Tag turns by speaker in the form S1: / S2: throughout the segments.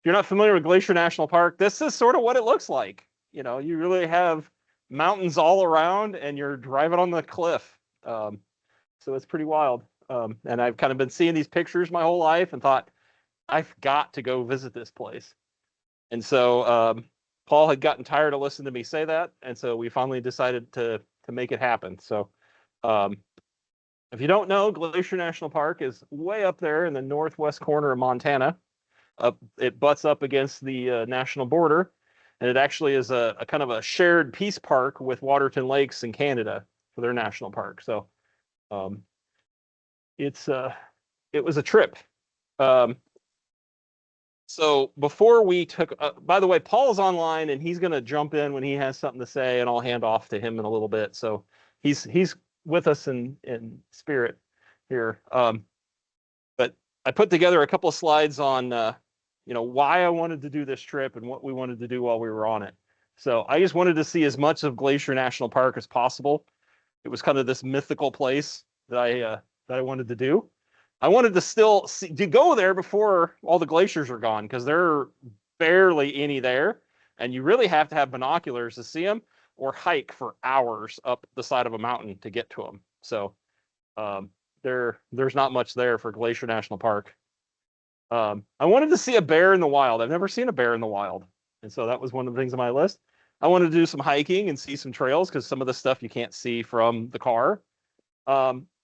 S1: you're not familiar with Glacier National Park, this is sort of what it looks like. You really have mountains all around, and you're driving on the cliff. So it's pretty wild. And I've kind of been seeing these pictures my whole life and thought, I've got to go visit this place. And so Paul had gotten tired of listening to me say that, and so we finally decided to make it happen. So um, if you don't know, Glacier National Park is way up there in the northwest corner of Montana. It butts up against the national border, and it actually is a kind of a shared peace park with Waterton Lakes in Canada for their national park. So um, it was a trip. Um, so before we took, by the way, Paul's online and he's going to jump in when he has something to say, and I'll hand off to him in a little bit. So he's with us in spirit here. But I put together a couple of slides on why I wanted to do this trip and what we wanted to do while we were on it. So I just wanted to see as much of Glacier National Park as possible. It was kind of this mythical place that I wanted to do. I wanted to still to go there before all the glaciers are gone, because there are barely any there, and you really have to have binoculars to see them or hike for hours up the side of a mountain to get to them. So there's not much there for Glacier National Park. I wanted to see a bear in the wild. I've never seen a bear in the wild, and so that was one of the things on my list. I wanted to do some hiking and see some trails, because some of the stuff you can't see from the car.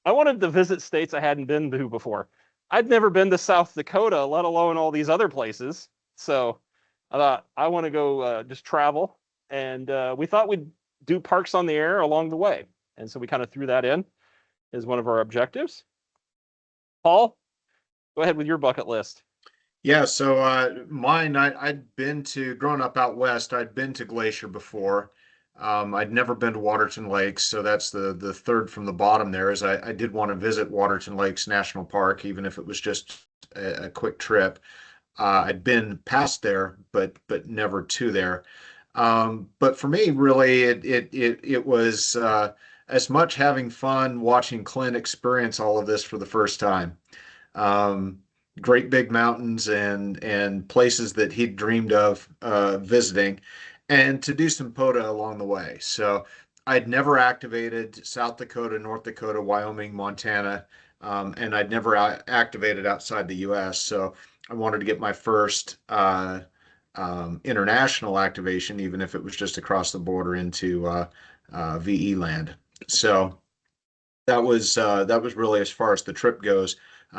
S1: I wanted to visit states I hadn't been to before. I'd never been to South Dakota, let alone all these other places. So I thought, I want to go just travel. And we thought we'd do Parks on the Air along the way. And so we kind of threw that in as one of our objectives. Paul, go ahead with your bucket list.
S2: Yeah, so mine, I'd been to, growing up out west, I'd been to Glacier before. I'd never been to Waterton Lakes, so that's the third from the bottom there, is I did want to visit Waterton Lakes National Park, even if it was just a quick trip. I'd been past there, but never to there. But for me, really, it was as much having fun watching Clint experience all of this for the first time. Um, Great big mountains and places that he'd dreamed of visiting, and to do some POTA along the way. So I'd never activated South Dakota, North Dakota, Wyoming, Montana, and I'd never activated outside the U.S. So I wanted to get my first international activation, even if it was just across the border into VE land. So that was really, as far as the trip goes,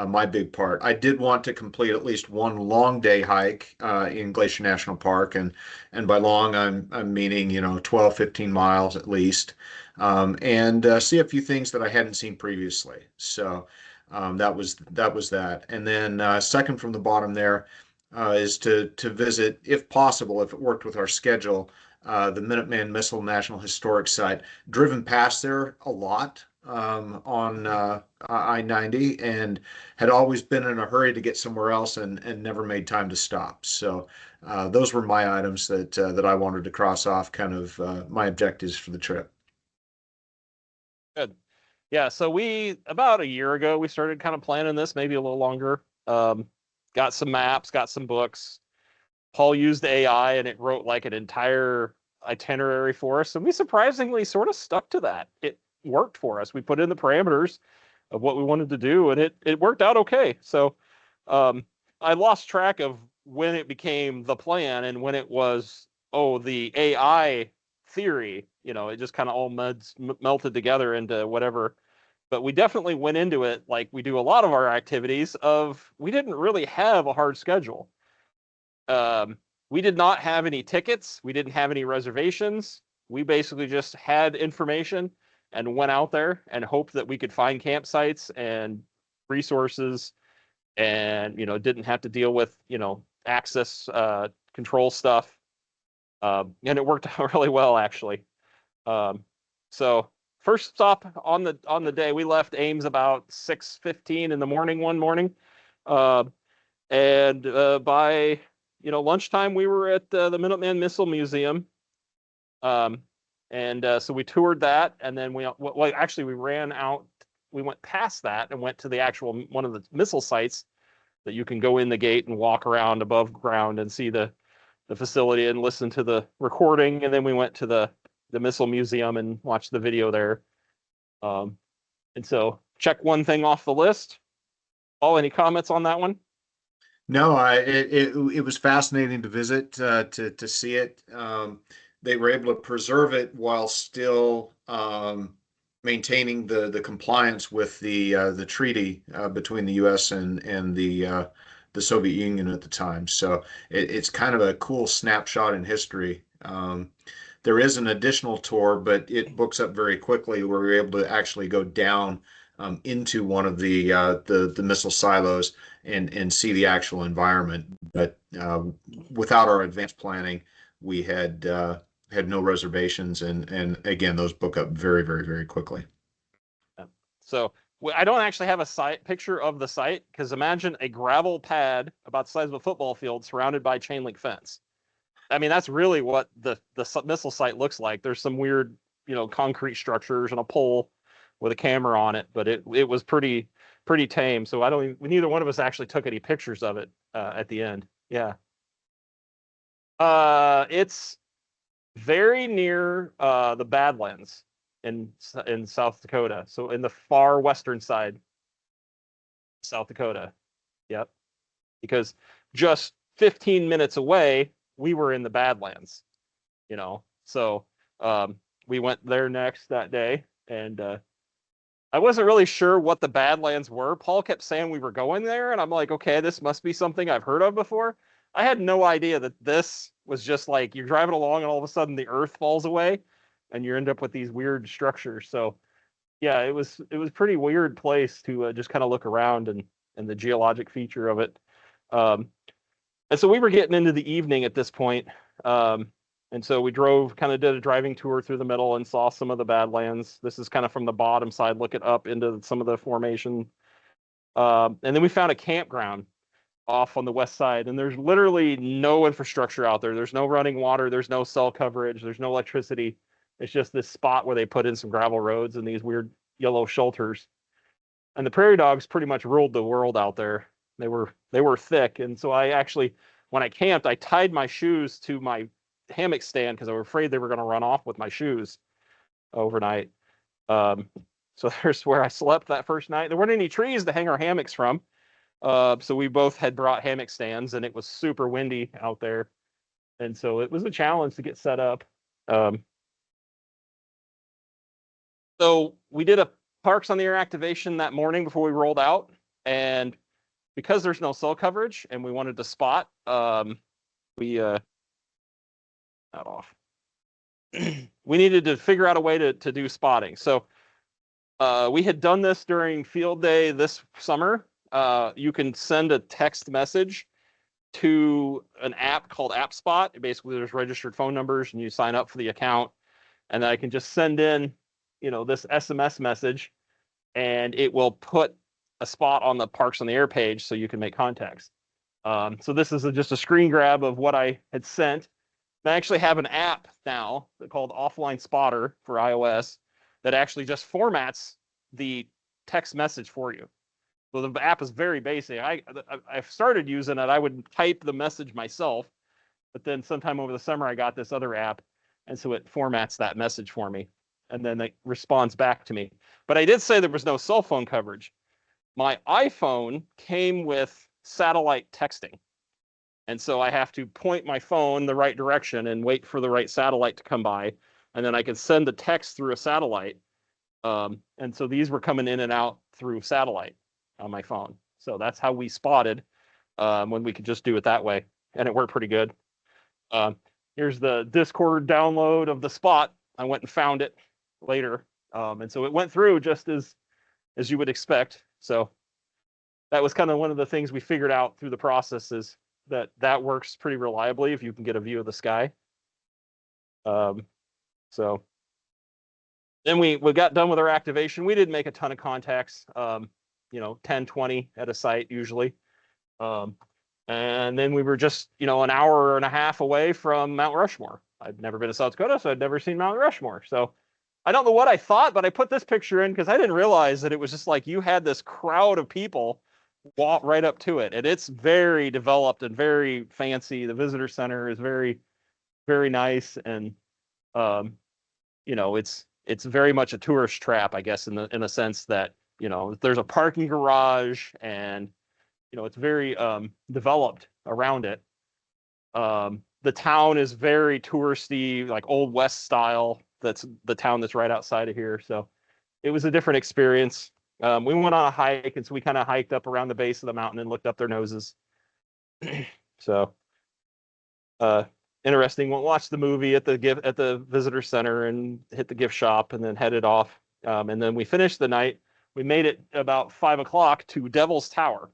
S2: my big part. I did want to complete at least one long day hike in Glacier National Park, and by long I'm meaning 12, 15 miles at least, and see a few things that I hadn't seen previously. So that. And then second from the bottom there is to visit, if possible, if it worked with our schedule, the Minuteman Missile National Historic Site. Driven past there a lot on I-90, and had always been in a hurry to get somewhere else, and never made time to stop. So those were my items that I wanted to cross off, kind of my objectives for the trip.
S1: Good. Yeah, so we, about a year ago, we started kind of planning this, maybe a little longer. Got some maps, got some books. Paul used AI, and it wrote like an entire itinerary for us, and we surprisingly sort of stuck to that. It worked for us. We put in the parameters of what we wanted to do, and it worked out okay. So I lost track of when it became the plan and when it was, the AI theory. It just kind of all melted together into whatever. But we definitely went into it like we do a lot of our activities, of we didn't really have a hard schedule. We did not have any tickets. We didn't have any reservations. We basically just had information and went out there and hoped that we could find campsites and resources, and didn't have to deal with access control stuff. And it worked out really well, actually. So first stop on the day, we left Ames about 6:15 in the morning one morning, and by lunchtime we were at the Minuteman Missile Museum. And so we toured that, and then actually we ran out. We went past that and went to the actual one of the missile sites that you can go in the gate and walk around above ground and see the facility and listen to the recording. And then we went to the missile museum and watched the video there. And so check one thing off the list. Paul, any comments on that one?
S2: No, it was fascinating to visit, to see it. They were able to preserve it while still maintaining the compliance with the treaty between the U.S. and the Soviet Union at the time. So it's kind of a cool snapshot in history. There is an additional tour, but it books up very quickly where we're able to actually go down into one of the missile silos and see the actual environment. But without our advanced planning, we had no reservations, and again, those book up very, very, very quickly.
S1: So I don't actually have a site picture of the site, because imagine a gravel pad about the size of a football field surrounded by chain link fence. I mean, that's really what the missile site looks like. There's some weird, concrete structures and a pole with a camera on it, but it was pretty tame. So neither one of us actually took any pictures of it at the end. Yeah. It's very near the Badlands in South Dakota. So in the far western side, South Dakota. Yep. Because just 15 minutes away, we were in the Badlands, So we went there next that day, and I wasn't really sure what the Badlands were. Paul kept saying we were going there, and I'm like, okay, this must be something I've heard of before. I had no idea that this was just like you're driving along and all of a sudden the earth falls away and you end up with these weird structures. So yeah, it was pretty weird place to just kind of look around and the geologic feature of it. And so we were getting into the evening at this point. And so we kind of did a driving tour through the middle and saw some of the Badlands. This is kind of from the bottom side, looking up into some of the formation. And then we found a campground off on the west side, and there's literally no infrastructure out there. There's no running water. There's no cell coverage. There's no electricity. It's just this spot where they put in some gravel roads and these weird yellow shelters. And the prairie dogs pretty much ruled the world out there. They were thick. And so when I camped, I tied my shoes to my hammock stand because I was afraid they were going to run off with my shoes overnight. So there's where I slept that first night. There weren't any trees to hang our hammocks from. So we both had brought hammock stands, and it was super windy out there. And so it was a challenge to get set up. So we did a Parks on the Air activation that morning before we rolled out. And because there's no cell coverage and we wanted to spot, we needed to figure out a way to do spotting. So we had done this during field day this summer. You can send a text message to an app called AppSpot. Basically, there's registered phone numbers, and you sign up for the account, and then I can just send in, this SMS message, and it will put a spot on the Parks on the Air page so you can make contacts. So this is just a screen grab of what I had sent. I actually have an app now called Offline Spotter for iOS that actually just formats the text message for you. So the app is very basic. I've started using it. I would type the message myself, but then sometime over the summer I got this other app, and so it formats that message for me, and then it responds back to me. But I did say there was no cell phone coverage. My iPhone came with satellite texting, and so I have to point my phone the right direction and wait for the right satellite to come by, and then I can send the text through a satellite. And so these were coming in and out through satellite on my phone. So that's how we spotted when we could just do it that way, and it worked pretty good. Here's the Discord download of the spot. I went and found it later, and so it went through just as you would expect. So that was kind of one of the things we figured out through the process, is that works pretty reliably if you can get a view of the sky. So then we got done with our activation. We didn't make a ton of contacts, 10, 20 at a site usually. And then we were just, an hour and a half away from Mount Rushmore. I'd never been to South Dakota, so I'd never seen Mount Rushmore. So I don't know what I thought, but I put this picture in because I didn't realize that it was just like you had this crowd of people walk right up to it, and it's very developed and very fancy. The visitor center is very, very nice, and um, it's very much a tourist trap, I guess, in a sense that there's a parking garage, and it's very developed around it. The town is very touristy, like Old West style. That's the town that's right outside of here. So it was a different experience. We went on a hike, and so we kind of hiked up around the base of the mountain and looked up their noses. So uh, interesting. We'll watch the movie at the visitor center and hit the gift shop, and then headed off. And then we finished the night. We made it about 5 o'clock to Devil's Tower.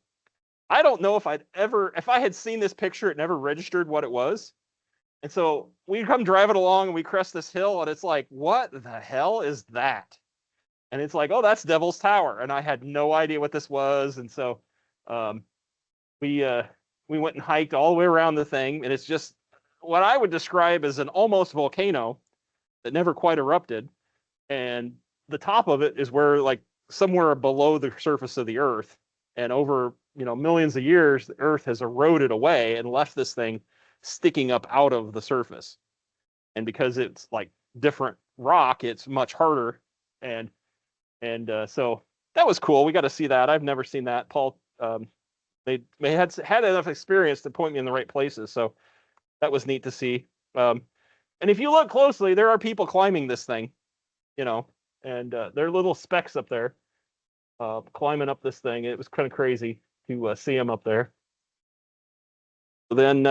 S1: I don't know if I had seen this picture, it never registered what it was. And so we come driving along and we crest this hill, and it's like, what the hell is that? And it's like, oh, that's Devil's Tower. And I had no idea what this was. And so um, we went and hiked all the way around the thing, and it's just what I would describe as an almost volcano that never quite erupted. And the top of it is where, like, somewhere below the surface of the earth, and over millions of years, the earth has eroded away and left this thing sticking up out of the surface. And because it's like different rock, it's much harder. And so that was cool. We got to see that. I've never seen that. Paul, they had enough experience to point me in the right places, so that was neat to see. And if you look closely, there are people climbing this thing, and there are little specks up there climbing up this thing. It was kind of crazy to see them up there. Then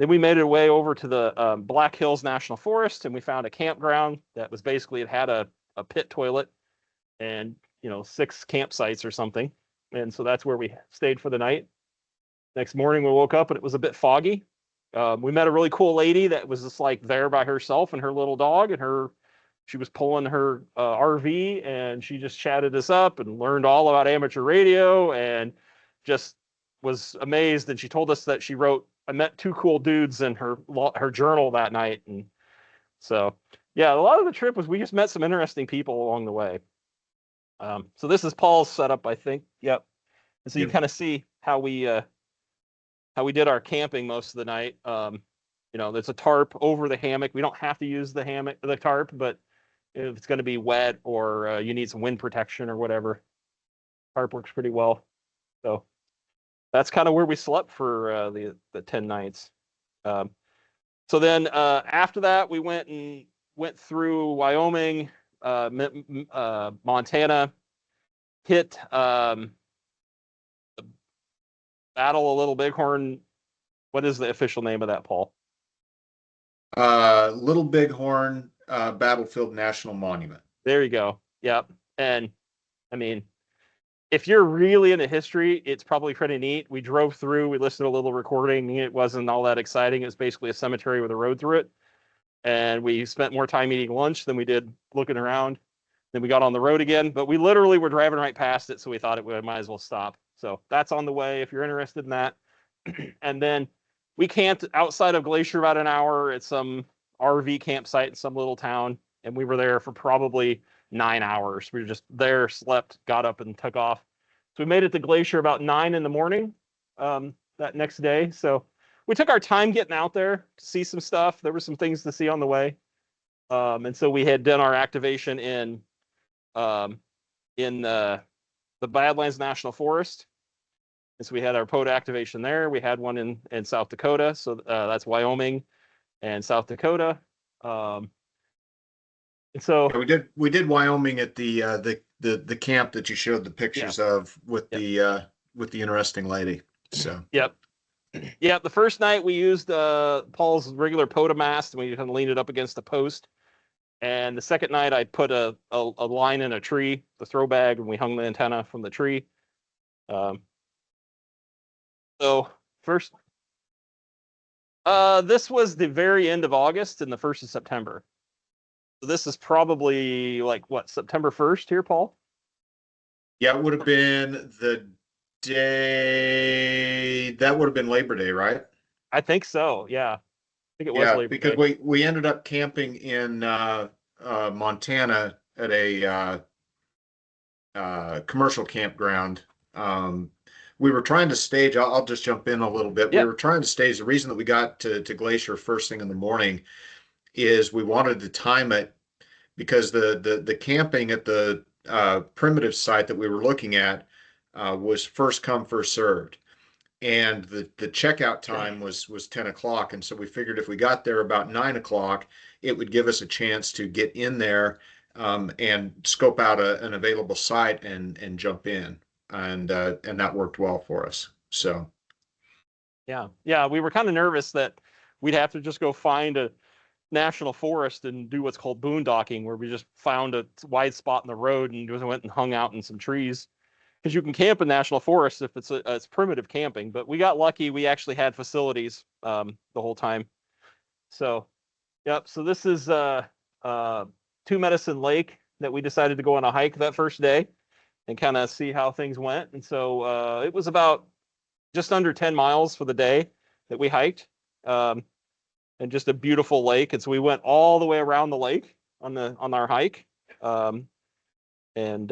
S1: we made our way over to the Black Hills National Forest, and we found a campground that was basically, it had a pit toilet and 6 campsites or something. And so that's where we stayed for the night. Next morning we woke up and it was a bit foggy. We met a really cool lady that was just like there by herself and her little dog, and she was pulling her RV, and she just chatted us up and learned all about amateur radio, and just was amazed. And she told us that she wrote, I met 2 cool dudes in her journal that night. And so, yeah, a lot of the trip was we just met some interesting people along the way. So this is Paul's setup, I think. Yep. And so you kind of see how we did our camping most of the night. There's a tarp over the hammock. We don't have to use the tarp, but if it's going to be wet or you need some wind protection or whatever, tarp works pretty well. So that's kind of where we slept for the 10 nights. So then after that, we went through Wyoming, Montana, hit Battle of Little Bighorn. What is the official name of that, Paul?
S2: Little Bighorn Battlefield National Monument.
S1: There you go. Yep. And I mean, if you're really into history, it's probably pretty neat. We drove through, we listened to a little recording. It wasn't all that exciting. It was basically a cemetery with a road through it. And we spent more time eating lunch than we did looking around. Then we got on the road again, but we literally were driving right past it, so we thought we might as well stop. So that's on the way if you're interested in that. And then we camped outside of Glacier about an hour at some RV campsite in some little town, and we were there for probably 9 hours. We were just there, slept, got up, and took off. So we made it to Glacier about 9 in the morning that next day. So we took our time getting out there to see some stuff. There were some things to see on the way. And so we had done our activation in the Badlands National Forest. And so we had our POTA activation there. We had one in South Dakota. So that's Wyoming and South Dakota. And so
S2: yeah, we did Wyoming at the camp that you showed the pictures of with the interesting lady. So
S1: yep. The first night we used Paul's regular POTA mast, and we kind of leaned it up against a post. And the second night I put a line in a tree, the throw bag, and we hung the antenna from the tree. So first, this was the very end of August and the 1st of September. So this is probably like what, September 1st here, Paul?
S2: Yeah, it would have been the day, that would have been Labor Day, right?
S1: I think so. Yeah. I think it was Labor
S2: because
S1: Day.
S2: we ended up camping in Montana at a commercial campground. we were trying to stage, I'll just jump in a little bit. We
S1: Yeah.
S2: were trying to stage, the reason that we got to Glacier first thing in the morning is we wanted to time it because the camping at the primitive site that we were looking at was first come, first served. And the checkout time was 10 o'clock. And so we figured if we got there about 9 o'clock, it would give us a chance to get in there and scope out an available site and jump in. And that worked well for us. So
S1: Yeah, we were kind of nervous that we'd have to just go find a national forest and do what's called boondocking, where we just found a wide spot in the road and just went and hung out in some trees. Because you can camp in national forests if it's primitive camping, but we got lucky. We actually had facilities the whole time. So, yep. So this is Two Medicine Lake that we decided to go on a hike that first day and kind of see how things went. And so it was about just under 10 miles for the day that we hiked, and just a beautiful lake. And so we went all the way around the lake on our hike, and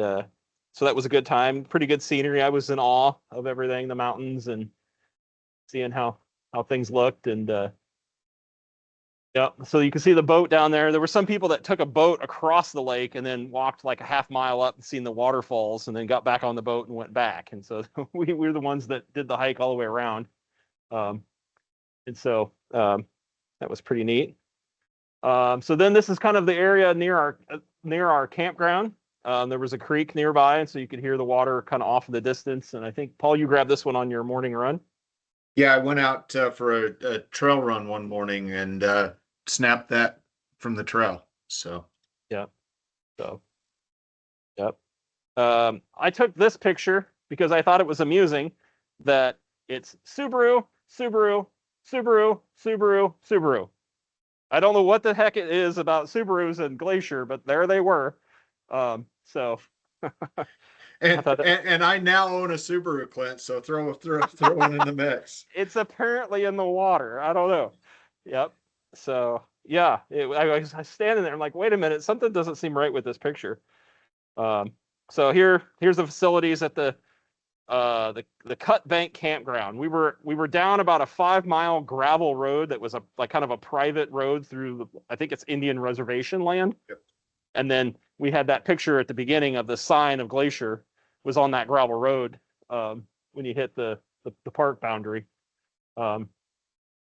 S1: so that was a good time. Pretty good scenery. I was in awe of everything, the mountains, and seeing how things looked. And yeah, so you can see the boat down there. There were some people that took a boat across the lake and then walked like a half mile up and seen the waterfalls, and then got back on the boat and went back. And so we were the ones that did the hike all the way around. And so that was pretty neat. So then this is kind of the area near our campground. There was a creek nearby, and so you could hear the water kind of off in the distance. And I think, Paul, you grabbed this one on your morning run.
S2: yeah, I went out for a trail run one morning and snapped that from the trail. So
S1: Yeah. So, yep. I took this picture because I thought it was amusing that it's Subaru, Subaru, Subaru, Subaru, Subaru. I don't know what the heck it is about Subarus and Glacier, but there they were. So
S2: and,
S1: I thought
S2: and I now own a Subaru, Clint. So throw one in the mix.
S1: it's apparently in the water. I don't know. Yep. So yeah, I was standing there. I'm like, wait a minute, something doesn't seem right with this picture. So here's the facilities at the Cut Bank campground. We were down about a 5 mile gravel road that was like kind of a private road through I think it's Indian reservation land.
S2: Yep.
S1: And then we had that picture at the beginning of the sign of Glacier was on that gravel road when you hit the park boundary.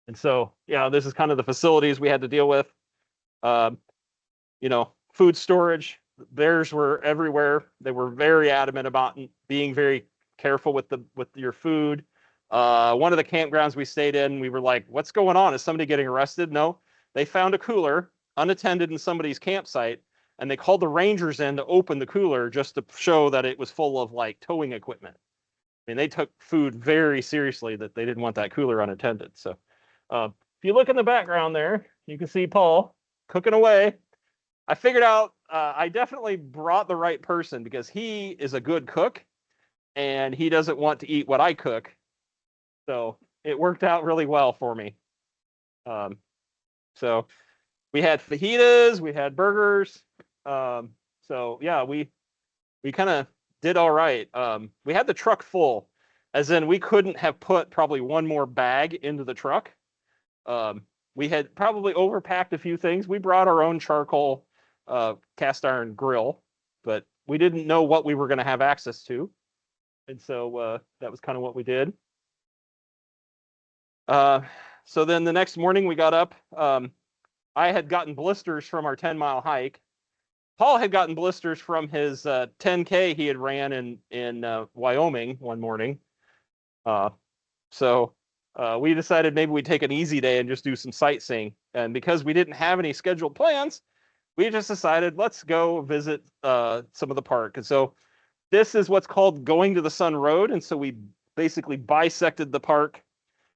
S1: And so yeah, this is kind of the facilities we had to deal with. Food storage. Bears were everywhere. They were very adamant about being very careful with your food. One of the campgrounds we stayed in, we were like, what's going on? Is somebody getting arrested? No, they found a cooler unattended in somebody's campsite, and they called the rangers in to open the cooler just to show that it was full of like towing equipment. I mean, they took food very seriously, that they didn't want that cooler unattended. So if you look in the background there, you can see Paul cooking away. I figured out I definitely brought the right person because he is a good cook and he doesn't want to eat what I cook. So it worked out really well for me. So we had fajitas, we had burgers. So yeah, we kind of did all right. We had the truck full, as in we couldn't have put probably one more bag into the truck. We had probably overpacked a few things. We brought our own charcoal cast iron grill, but we didn't know what we were going to have access to. And so that was kind of what we did. So then the next morning we got up. I had gotten blisters from our 10-mile hike. Paul had gotten blisters from his 10K he had ran in Wyoming one morning. So we decided maybe we'd take an easy day and just do some sightseeing. And because we didn't have any scheduled plans, we just decided, let's go visit some of the park. And so this is what's called Going to the Sun Road. And so we basically bisected the park,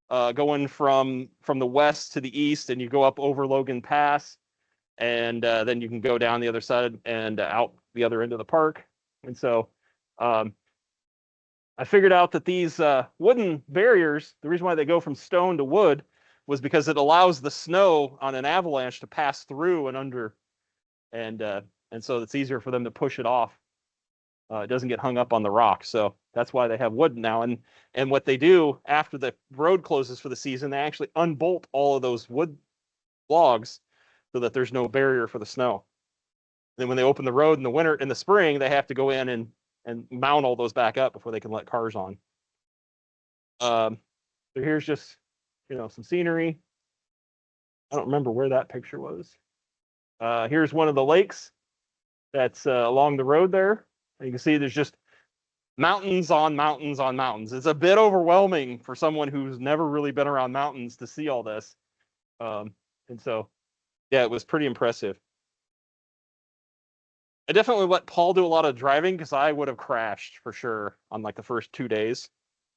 S1: going from the west to the east, and you go up over Logan Pass, and then you can go down the other side and out the other end of the park. And so I figured out that these wooden barriers, the reason why they go from stone to wood was because it allows the snow on an avalanche to pass through and under, and so it's easier for them to push it off. It doesn't get hung up on the rock. So that's why they have wood now. And what they do after the road closes for the season, they actually unbolt all of those wood logs so that there's no barrier for the snow. Then when they open the road in the spring, they have to go in and mount all those back up before they can let cars on. So here's just, some scenery. I don't remember where that picture was. Here's one of the lakes that's along the road there. You can see there's just mountains on mountains on mountains. It's a bit overwhelming for someone who's never really been around mountains to see all this. And so, yeah, it was pretty impressive. I definitely let Paul do a lot of driving because I would have crashed for sure on like the first 2 days.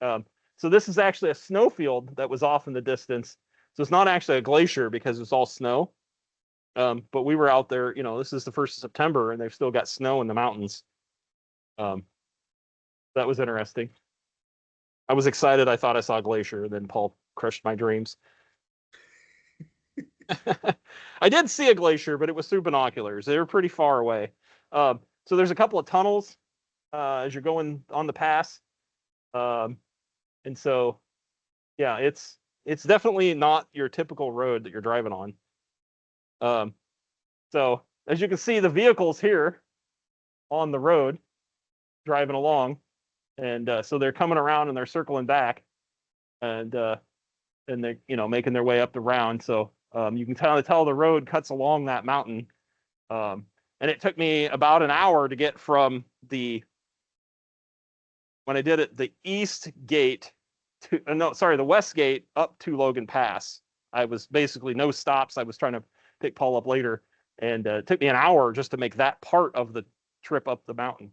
S1: So this is actually a snowfield that was off in the distance. So it's not actually a glacier because it's all snow. But we were out there, this is the 1st of September and they've still got snow in the mountains. That was interesting. I was excited. I thought I saw a glacier. Then Paul crushed my dreams. I did see a glacier, but it was through binoculars. They were pretty far away. So there's a couple of tunnels as you're going on the pass. And so, yeah, it's definitely not your typical road that you're driving on. So as you can see, the vehicles here on the road driving along, and so they're coming around and they're circling back, and they're making their way up the round. So you can tell the road cuts along that mountain, and it took me about an hour to get from when I did it, the east gate the west gate up to Logan Pass. I was basically no stops. I was trying to pick Paul up later, and it took me an hour just to make that part of the trip up the mountain.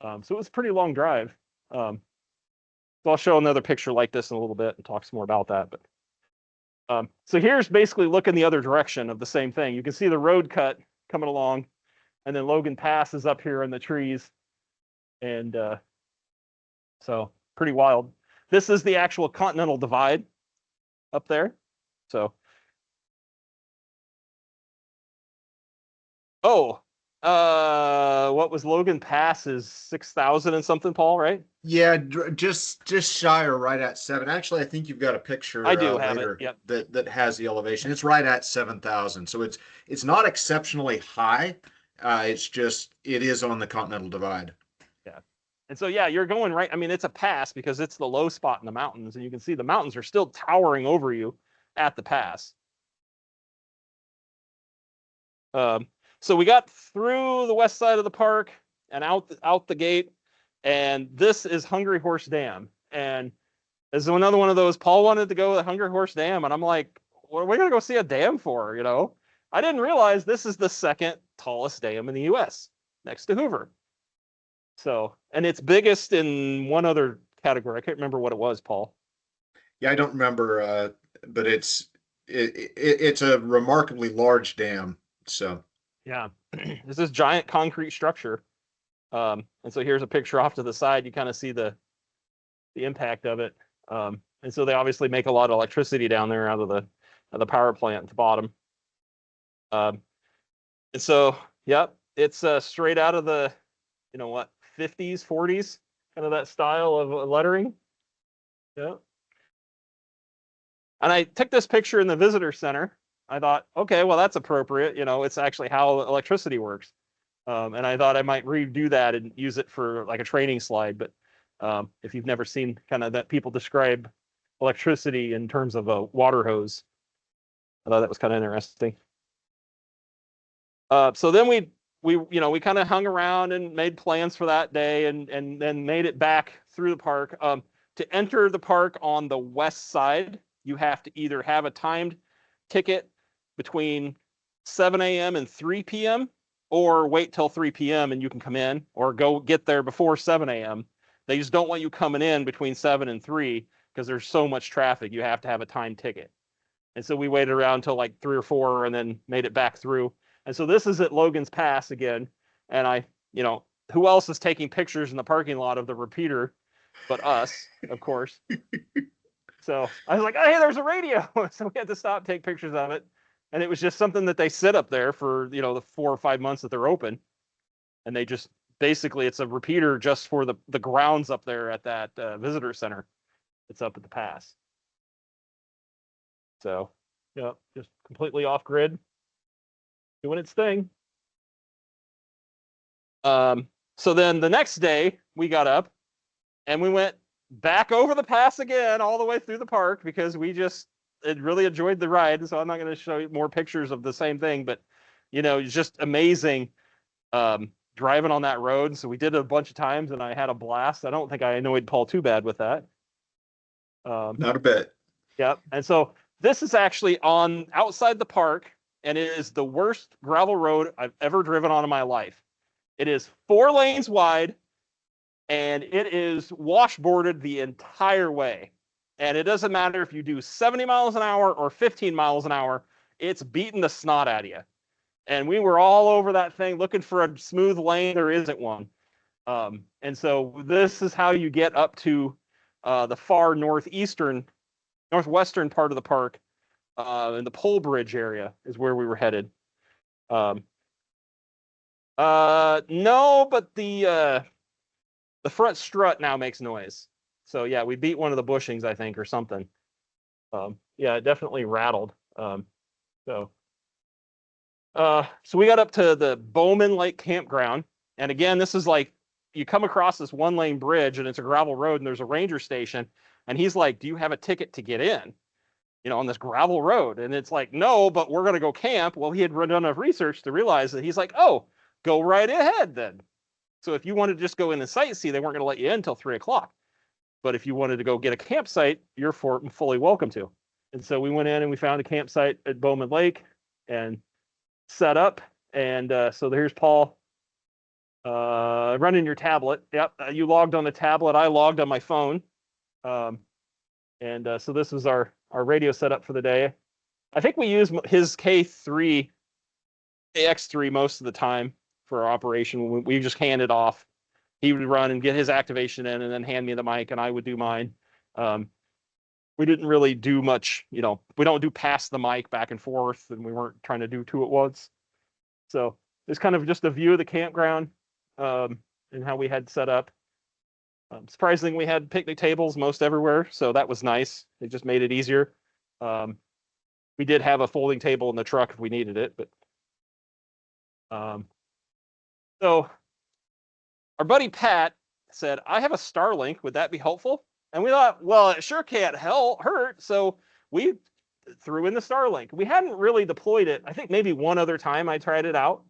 S1: So it was a pretty long drive. So I'll show another picture like this in a little bit and talk some more about that. But so here's basically looking the other direction of the same thing. You can see the road cut coming along, and then Logan Pass is up here in the trees, and so pretty wild. This is the actual Continental Divide up there. So, what was Logan Pass is 6,000 and something, Paul, right?
S2: Yeah, just shy or right at 7. Actually, I think you've got a picture
S1: I do have
S2: later
S1: it. Yep.
S2: that has the elevation. It's right at 7,000. So it's not exceptionally high. It is on the Continental Divide.
S1: Yeah. And so, yeah, you're going right. I mean, it's a pass because it's the low spot in the mountains, and you can see the mountains are still towering over you at the pass. So we got through the west side of the park and out the gate, and this is Hungry Horse Dam. And this is another one of those. Paul wanted to go to the Hungry Horse Dam, and I'm like, what are we gonna go see a dam for? I didn't realize this is the second tallest dam in the U.S. next to Hoover. So, and it's biggest in one other category. I can't remember what it was, Paul.
S2: Yeah, I don't remember, but it's a remarkably large dam. So
S1: yeah, it's this giant concrete structure. And so here's a picture off to the side. You kind of see the impact of it. And so they obviously make a lot of electricity down there out of the power plant at the bottom. And so, yep, it's straight out of the, 50s, 40s, kind of that style of lettering. Yeah. And I took this picture in the visitor center. I thought, okay, well, that's appropriate. It's actually how electricity works. And I thought I might redo that and use it for like a training slide. But if you've never seen kind of that people describe electricity in terms of a water hose, I thought that was kind of interesting. So then we kind of hung around and made plans for that day, and then made it back through the park. To enter the park on the west side, you have to either have a timed ticket between 7 a.m. and 3 p.m. or wait till 3 p.m. and you can come in, or go get there before 7 a.m. They just don't want you coming in between 7 and 3 because there's so much traffic. You have to have a timed ticket. And so we waited around until like 3 or 4 and then made it back through. And so this is at Logan's Pass again. And who else is taking pictures in the parking lot of the repeater but us, of course. So I was like, oh, hey, there's a radio. So we had to stop, take pictures of it. And it was just something that they sit up there for, the 4 or 5 months that they're open. And they just basically it's a repeater just for the grounds up there at that visitor center. It's up at the pass. So, yeah, just completely off grid, doing its thing. So then the next day we got up and we went back over the pass again, all the way through the park, because we just really enjoyed the ride. So I'm not going to show you more pictures of the same thing, but it's just amazing driving on that road. So we did it a bunch of times and I had a blast. I don't think I annoyed Paul too bad with that.
S2: Not a bit.
S1: Yeah. And so this is actually on outside the park, and it is the worst gravel road I've ever driven on in my life. It is 4 lanes wide, and it is washboarded the entire way. And it doesn't matter if you do 70 miles an hour or 15 miles an hour, it's beating the snot out of you. And we were all over that thing looking for a smooth lane. There isn't one. And so this is how you get up to the far northwestern part of the park, in the Pole Bridge area is where we were headed. No, but the front strut now makes noise. So yeah, we beat one of the bushings, I think, or something. Yeah, it definitely rattled. So we got up to the Bowman Lake campground. And again, this is like, you come across this 1-lane bridge and it's a gravel road and there's a ranger station. And he's like, do you have a ticket to get in, on this gravel road? And it's like, no, but we're going to go camp. Well, he had done enough research to realize that he's like, oh, go right ahead then. So if you wanted to just go in and sightsee, they weren't going to let you in until 3:00. But if you wanted to go get a campsite, you're fully welcome to. And so we went in and we found a campsite at Bowman Lake and set up. And so here's Paul running your tablet. Yep, you logged on the tablet. I logged on my phone. So this was our radio setup for the day. I think we use his K3 AX3 most of the time for our operation. We just hand it off. He would run and get his activation in and then hand me the mic and I would do mine. We didn't really do much, we don't do pass the mic back and forth, and we weren't trying to do 2 at once. So it's kind of just a view of the campground and how we had set up. Surprisingly, we had picnic tables most everywhere, so that was nice. It just made it easier. We did have a folding table in the truck if we needed it, but so our buddy Pat said, I have a Starlink. Would that be helpful? And we thought, well, it sure can't hurt. So we threw in the Starlink. We hadn't really deployed it. I think maybe one other time I tried it out,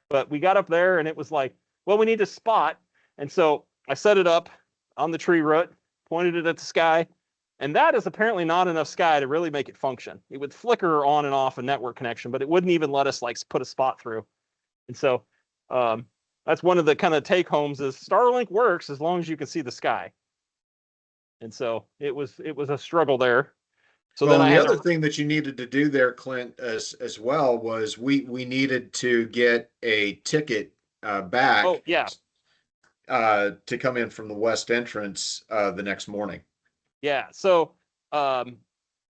S1: but we got up there and it was like, well, we need to spot. And so I set it up on the tree root, pointed it at the sky, and that is apparently not enough sky to really make it function. It would flicker on and off a network connection, but it wouldn't even let us like put a spot through. And so that's one of the kind of take homes is Starlink works as long as you can see the sky. And so it was a struggle there. So
S2: well,
S1: then
S2: the other thing that you needed to do there, Clint, as well, was we needed to get a ticket back.
S1: Oh yeah.
S2: To come in from the west entrance the next morning.
S1: Yeah. So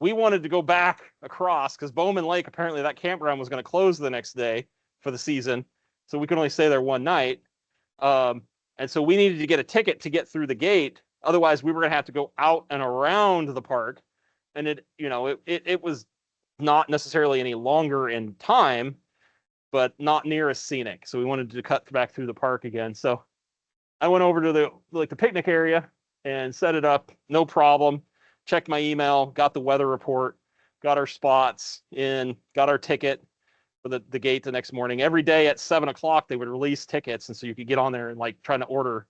S1: we wanted to go back across because Bowman Lake, apparently that campground was going to close the next day for the season. So we could only stay there one night. And so we needed to get a ticket to get through the gate. Otherwise, we were going to have to go out and around the park. And it was not necessarily any longer in time, but not near as scenic. So we wanted to cut back through the park again. So I went over to the picnic area and set it up, no problem. Checked my email, got the weather report, got our spots in, got our ticket for the gate the next morning. Every day at 7:00, they would release tickets, and so you could get on there and like trying to order,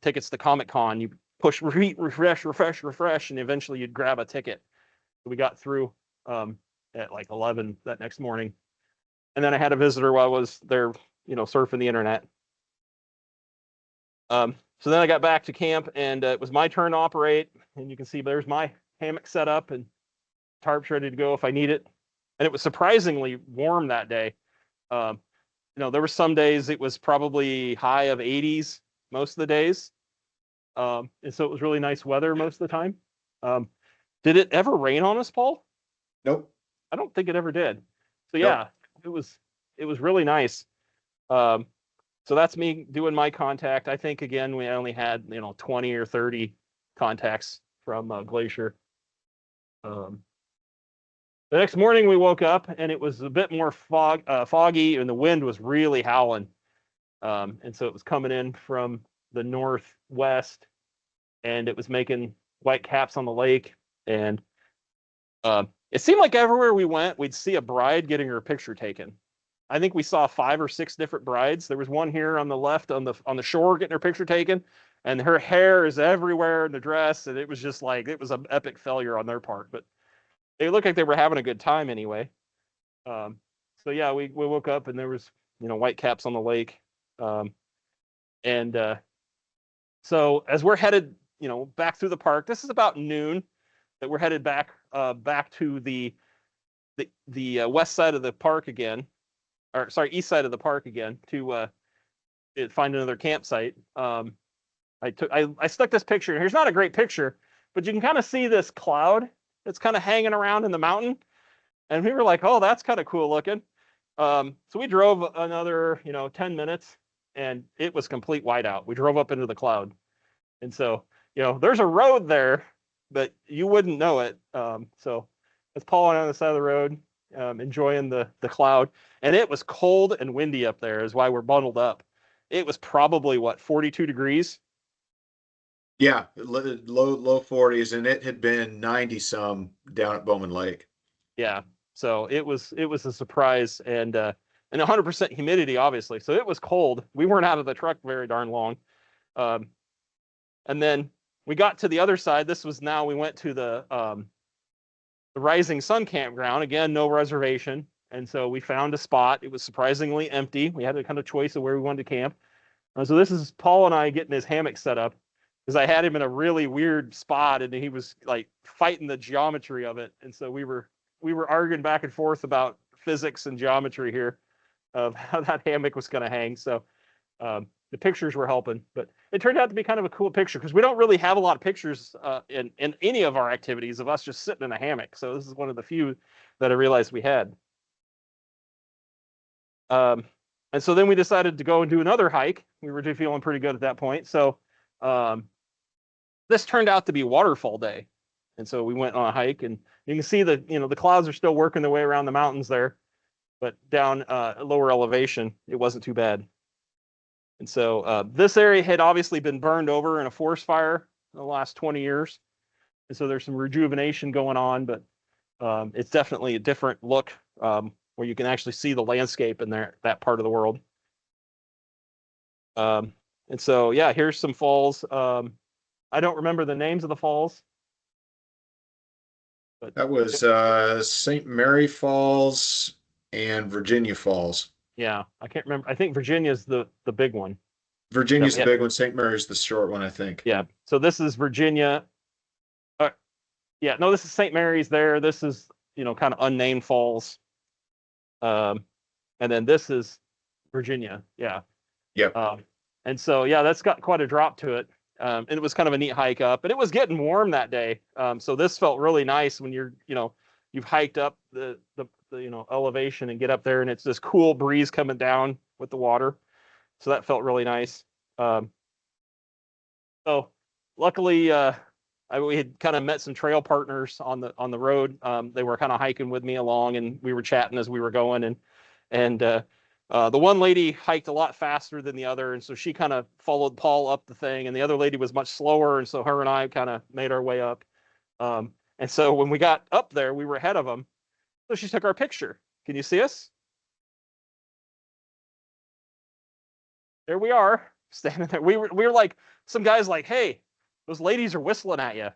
S1: tickets to Comic-Con. You push refresh, and eventually you'd grab a ticket. So we got through at like 11 that next morning, and then I had a visitor while I was there, surfing the internet. So then I got back to camp and it was my turn to operate, and you can see there's my hammock set up and tarps ready to go if I need it. And it was surprisingly warm that day. There were some days it was probably high of 80s most of the days. And so it was really nice weather most of the time. Did it ever rain on us, Paul?
S2: Nope.
S1: I don't think it ever did. So yeah, nope. It was really nice. So that's me doing my contact. I think again we only had 20 or 30 contacts from Glacier. The next morning we woke up and it was a bit more foggy, and the wind was really howling. And so it was coming in from the northwest, and it was making white caps on the lake. And it seemed like everywhere we went, we'd see a bride getting her picture taken. I think we saw 5 or 6 different brides. There was one here on the left on the shore getting her picture taken, and her hair is everywhere in the dress, and it was just like it was an epic failure on their part. But they looked like they were having a good time anyway. So yeah, we woke up and there was white caps on the lake, and so as we're headed back through the park, this is about noon that we're headed back to the west side of the park again, or sorry, east side of the park again to find another campsite. I stuck this picture. Here's not a great picture, but you can kind of see this cloud that's kind of hanging around in the mountain, and we were like, oh, that's kind of cool looking. So we drove another 10 minutes, and it was complete whiteout. We drove up into the cloud, and so there's a road there, but you wouldn't know it. So it's Paul on the side of the road, enjoying the cloud, and it was cold and windy up there, is why we're bundled up. It was probably 42 degrees.
S2: Yeah, low 40s, and it had been 90 some down at Bowman Lake.
S1: Yeah, so it was a surprise, and 100% humidity, obviously. So it was cold. We weren't out of the truck very darn long. And then we got to the other side. This was now we went to the Rising Sun campground. Again, no reservation. And so we found a spot. It was surprisingly empty. We had a kind of choice of where we wanted to camp. So this is Paul and I getting his hammock set up, because I had him in a really weird spot and he was like fighting the geometry of it. And so we were arguing back and forth about physics and geometry here of how that hammock was going to hang. So the pictures were helping, but it turned out to be kind of a cool picture, because we don't really have a lot of pictures in any of our activities of us just sitting in a hammock. So this is one of the few that I realized we had. And so then we decided to go and do another hike. We were feeling pretty good at that point. So this turned out to be waterfall day. And so we went on a hike, and you can see the clouds are still working their way around the mountains there, but down lower elevation, it wasn't too bad. And so this area had obviously been burned over in a forest fire in the last 20 years. And so there's some rejuvenation going on, but it's definitely a different look where you can actually see the landscape in that part of the world. And so, yeah, here's some falls. I don't remember the names of the falls. But
S2: that was St. Mary Falls and Virginia Falls.
S1: Yeah, I can't remember. I think Virginia's the big one.
S2: Virginia's the big one. St. Mary's the short one, I think.
S1: Yeah. So this is Virginia. Yeah, no, this is St. Mary's there. This is, kind of unnamed falls. And then this is Virginia. Yeah.
S2: Yep.
S1: And so, yeah, that's got quite a drop to it. And it was kind of a neat hike up, and it was getting warm that day. So this felt really nice when you've hiked up the elevation and get up there, and it's this cool breeze coming down with the water. So that felt really nice. So luckily, we had kind of met some trail partners on the road. They were kind of hiking with me along, and we were chatting as we were going. And the one lady hiked a lot faster than the other, and so she kind of followed Paul up the thing, and the other lady was much slower, and so her and I kind of made our way up. And so when we got up there, we were ahead of them. So she took our picture. Can you see us? There we are, standing there. We were like, some guys like, hey, those ladies are whistling at you.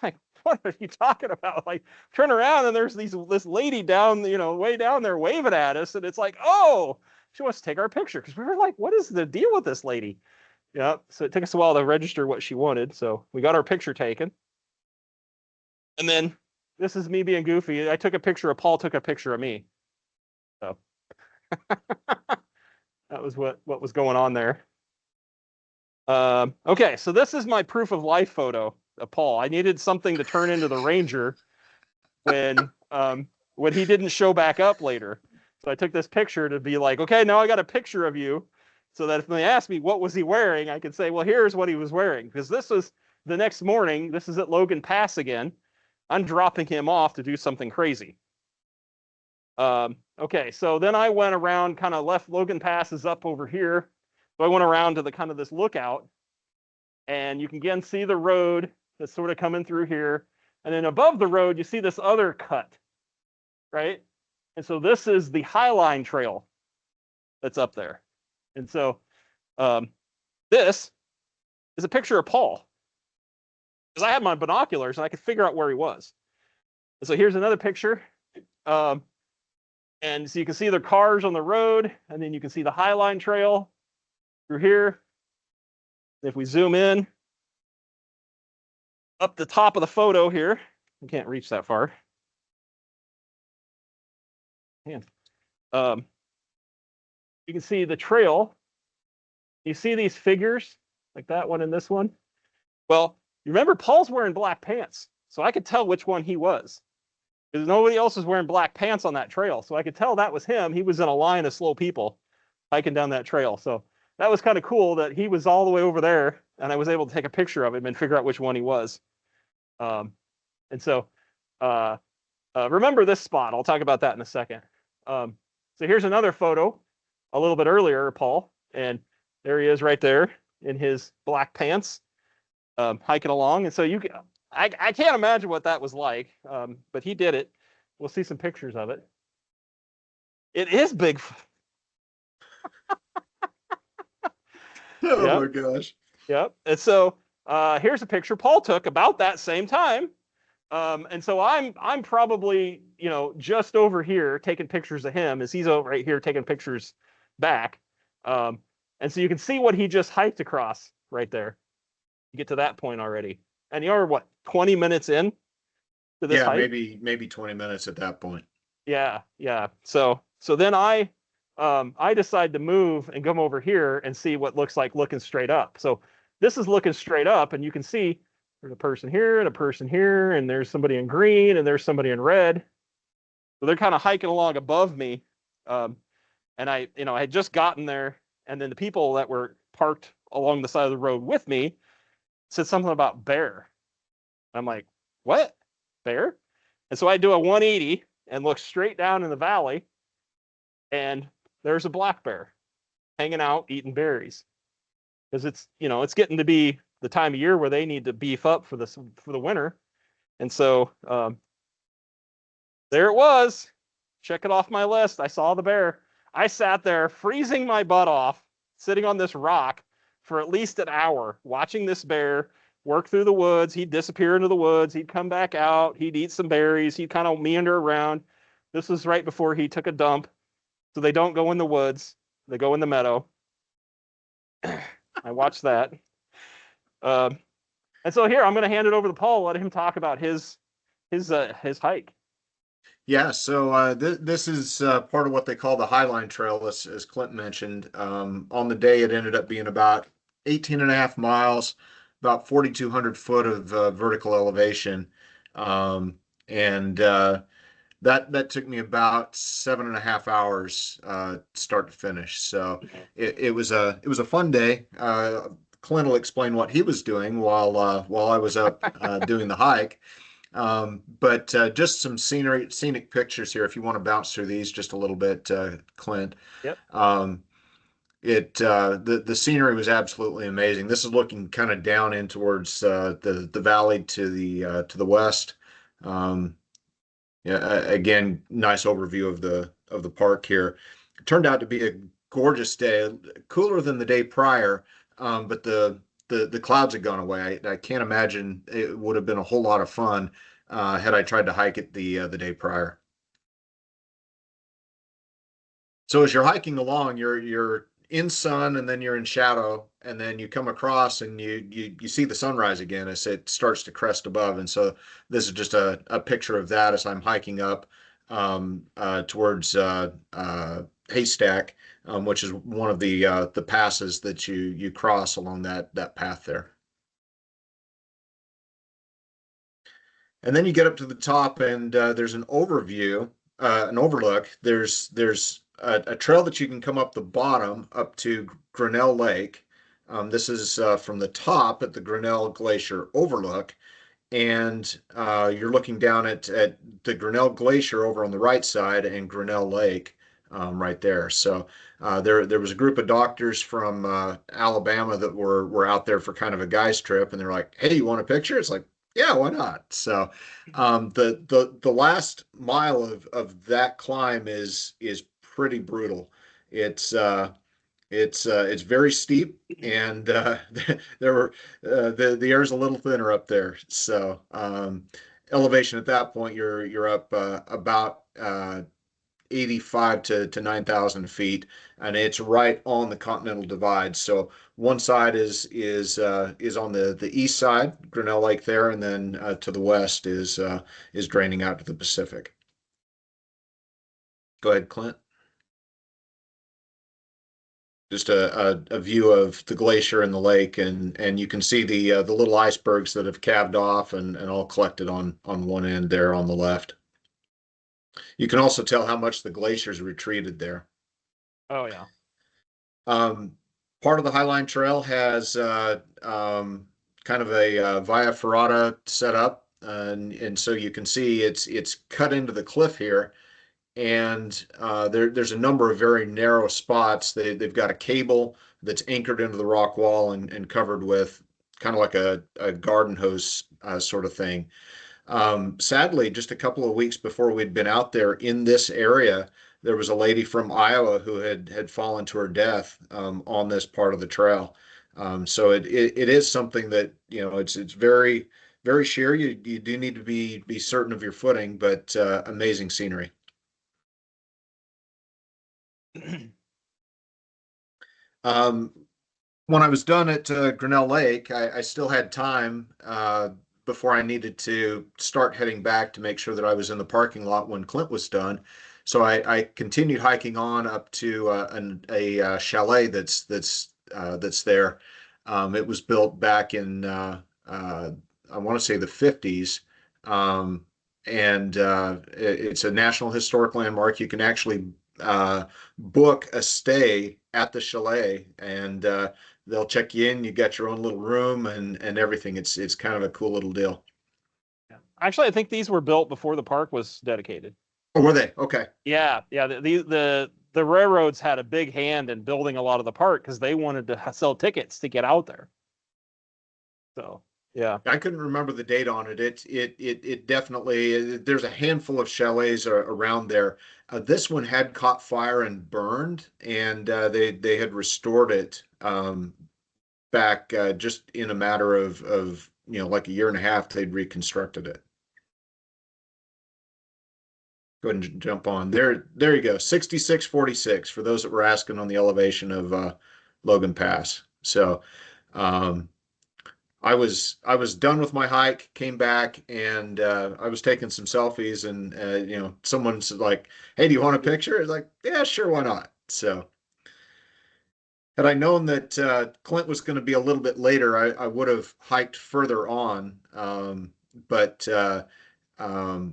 S1: Like, what are you talking about? Like, turn around and there's this lady down, way down there waving at us, and it's like, oh, she wants to take our picture, because we were like, what is the deal with this lady? Yeah. So it took us a while to register what she wanted. So we got our picture taken, and then this is me being goofy. I took a picture of Paul, took a picture of me. So that was what was going on there. Okay, so this is my proof of life photo of Paul. I needed something to turn into the Ranger when he didn't show back up later. So I took this picture to be like, okay, now I got a picture of you. so that if they ask me what was he wearing, I could say, well, here's what he was wearing, because this was the next morning. This is at Logan Pass again. I'm dropping him off to do something crazy. Okay, so then I went around, kind of left Logan Pass is up over here. So I went around to the kind of this lookout, and you can again see the road that's sort of coming through here. And then above the road, you see this other cut, right? And so this is the Highline Trail that's up there. And so this is a picture of Paul, because I had my binoculars and I could figure out where he was. And so here's another picture. And so you can see the cars on the road, and then you can see the Highline Trail through here. If we zoom in up the top of the photo here, you can't reach that far. You can see the trail. You see these figures like that one and this one. Well, you remember Paul's wearing black pants, so I could tell which one he was, because nobody else was wearing black pants on that trail. So I could tell that was him. He was in a line of slow people hiking down that trail. So that was kind of cool that he was all the way over there, and I was able to take a picture of him and figure out which one he was. And so remember this spot. I'll talk about that in a second. So here's another photo a little bit earlier, Paul, and there he is right there in his black pants, hiking along. And so I can't imagine what that was like, but he did it. We'll see some pictures of it. It is big.
S2: Oh my gosh.
S1: Yep. And so here's a picture Paul took about that same time. And so I'm probably, just over here taking pictures of him as he's over right here taking pictures back. And so you can see what he just hiked across right there. You get to that point already. And you're what, 20 minutes in to this hike?
S2: maybe 20 minutes at that point.
S1: Yeah. So then I decide to move and come over here and see what looks like looking straight up. So this is looking straight up, and you can see there's a person here and a person here, and there's somebody in green and there's somebody in red. So they're kind of hiking along above me. And I had just gotten there, and then the people that were parked along the side of the road with me said something about bear. I'm like, what? Bear? And so I do a 180 and look straight down in the valley, and there's a black bear hanging out eating berries, because it's getting to be the time of year where they need to beef up for the winter. And so there it was. Check it off my list. I saw the bear. I sat there freezing my butt off, sitting on this rock for at least an hour, watching this bear work through the woods. He'd disappear into the woods. He'd come back out. He'd eat some berries. He'd kind of meander around. This was right before he took a dump. So they don't go in the woods. They go in the meadow. I watched that. And so here, I'm going to hand it over to Paul, let him talk about his hike.
S2: Yeah, so this is part of what they call the Highline Trail, as Clint mentioned. On the day, it ended up being about 18 and a half miles, about 4,200 foot of vertical elevation. That took me about 7.5 hours start to finish. So it was a fun day. Clint will explain what he was doing while I was up doing the hike. But just some scenic pictures here. If you want to bounce through these just a little bit, Clint.
S1: Yep.
S2: The scenery was absolutely amazing. This is looking kind of down in towards the valley to the west. Again, nice overview of the park here. It turned out to be a gorgeous day, cooler than the day prior, but the clouds had gone away. I can't imagine it would have been a whole lot of fun had I tried to hike it the day prior. So as you're hiking along, you're in sun, and then you're in shadow, and then you come across and you see the sunrise again as it starts to crest above. And so this is just a picture of that as I'm hiking up towards Haystack, which is one of the passes that you cross along that path there. And then you get up to the top, and there's an overview, an overlook. There's a trail that you can come up the bottom up to Grinnell Lake. This is from the top at the Grinnell Glacier overlook, and you're looking down at the Grinnell Glacier over on the right side and Grinnell Lake right there. So there was a group of doctors from Alabama that were out there for kind of a guys trip, and they're like, "Hey, you want a picture?" It's like, "Yeah, why not?" So the last mile of that climb is pretty brutal. It's it's very steep, and there were the air is a little thinner up there. So elevation at that point, you're up about 85 to 9,000 feet, and it's right on the Continental Divide. So one side is on the east side, Grinnell Lake there, and then to the west is draining out to the Pacific. Go ahead, Clint. Just a view of the glacier and the lake, and you can see the little icebergs that have calved off and all collected on one end there on the left. You can also tell how much the glacier's retreated there.
S1: Oh yeah.
S2: Part of the Highline Trail has kind of a via ferrata set up, and so you can see it's cut into the cliff here, and there's a number of very narrow spots. They've got a cable that's anchored into the rock wall and covered with kind of like a garden hose sort of thing. Sadly, just a couple of weeks before we'd been out there in this area, there was a lady from Iowa who had fallen to her death on this part of the trail. So it is something that, you know, it's very, very sheer. You do need to be certain of your footing, but amazing scenery. Um, when I was done at Grinnell Lake, I still had time before I needed to start heading back to make sure that I was in the parking lot when Clint was done. So I continued hiking on up to a chalet that's there. It was built back in I want to say the 50s, and it's a National Historic Landmark. You can actually book a stay at the chalet, and they'll check you in. You got your own little room and everything. It's kind of a cool little deal.
S1: Yeah. Actually, I think these were built before the park was dedicated.
S2: Oh, were they? Okay.
S1: Yeah, yeah. The railroads had a big hand in building a lot of the park because they wanted to sell tickets to get out there. So yeah.
S2: I couldn't remember the date on it. It definitely there's a handful of chalets around there. This one had caught fire and burned, and they had restored it back just in a matter of like a year and a half. They'd reconstructed it. Go ahead and jump on there. There you go. 6646 for those that were asking on the elevation of Logan Pass. So. I was done with my hike, came back, and I was taking some selfies, and someone's like, "Hey, do you want a picture?" It's like, "Yeah, sure, why not?" So, had I known that Clint was going to be a little bit later, I would have hiked further on. But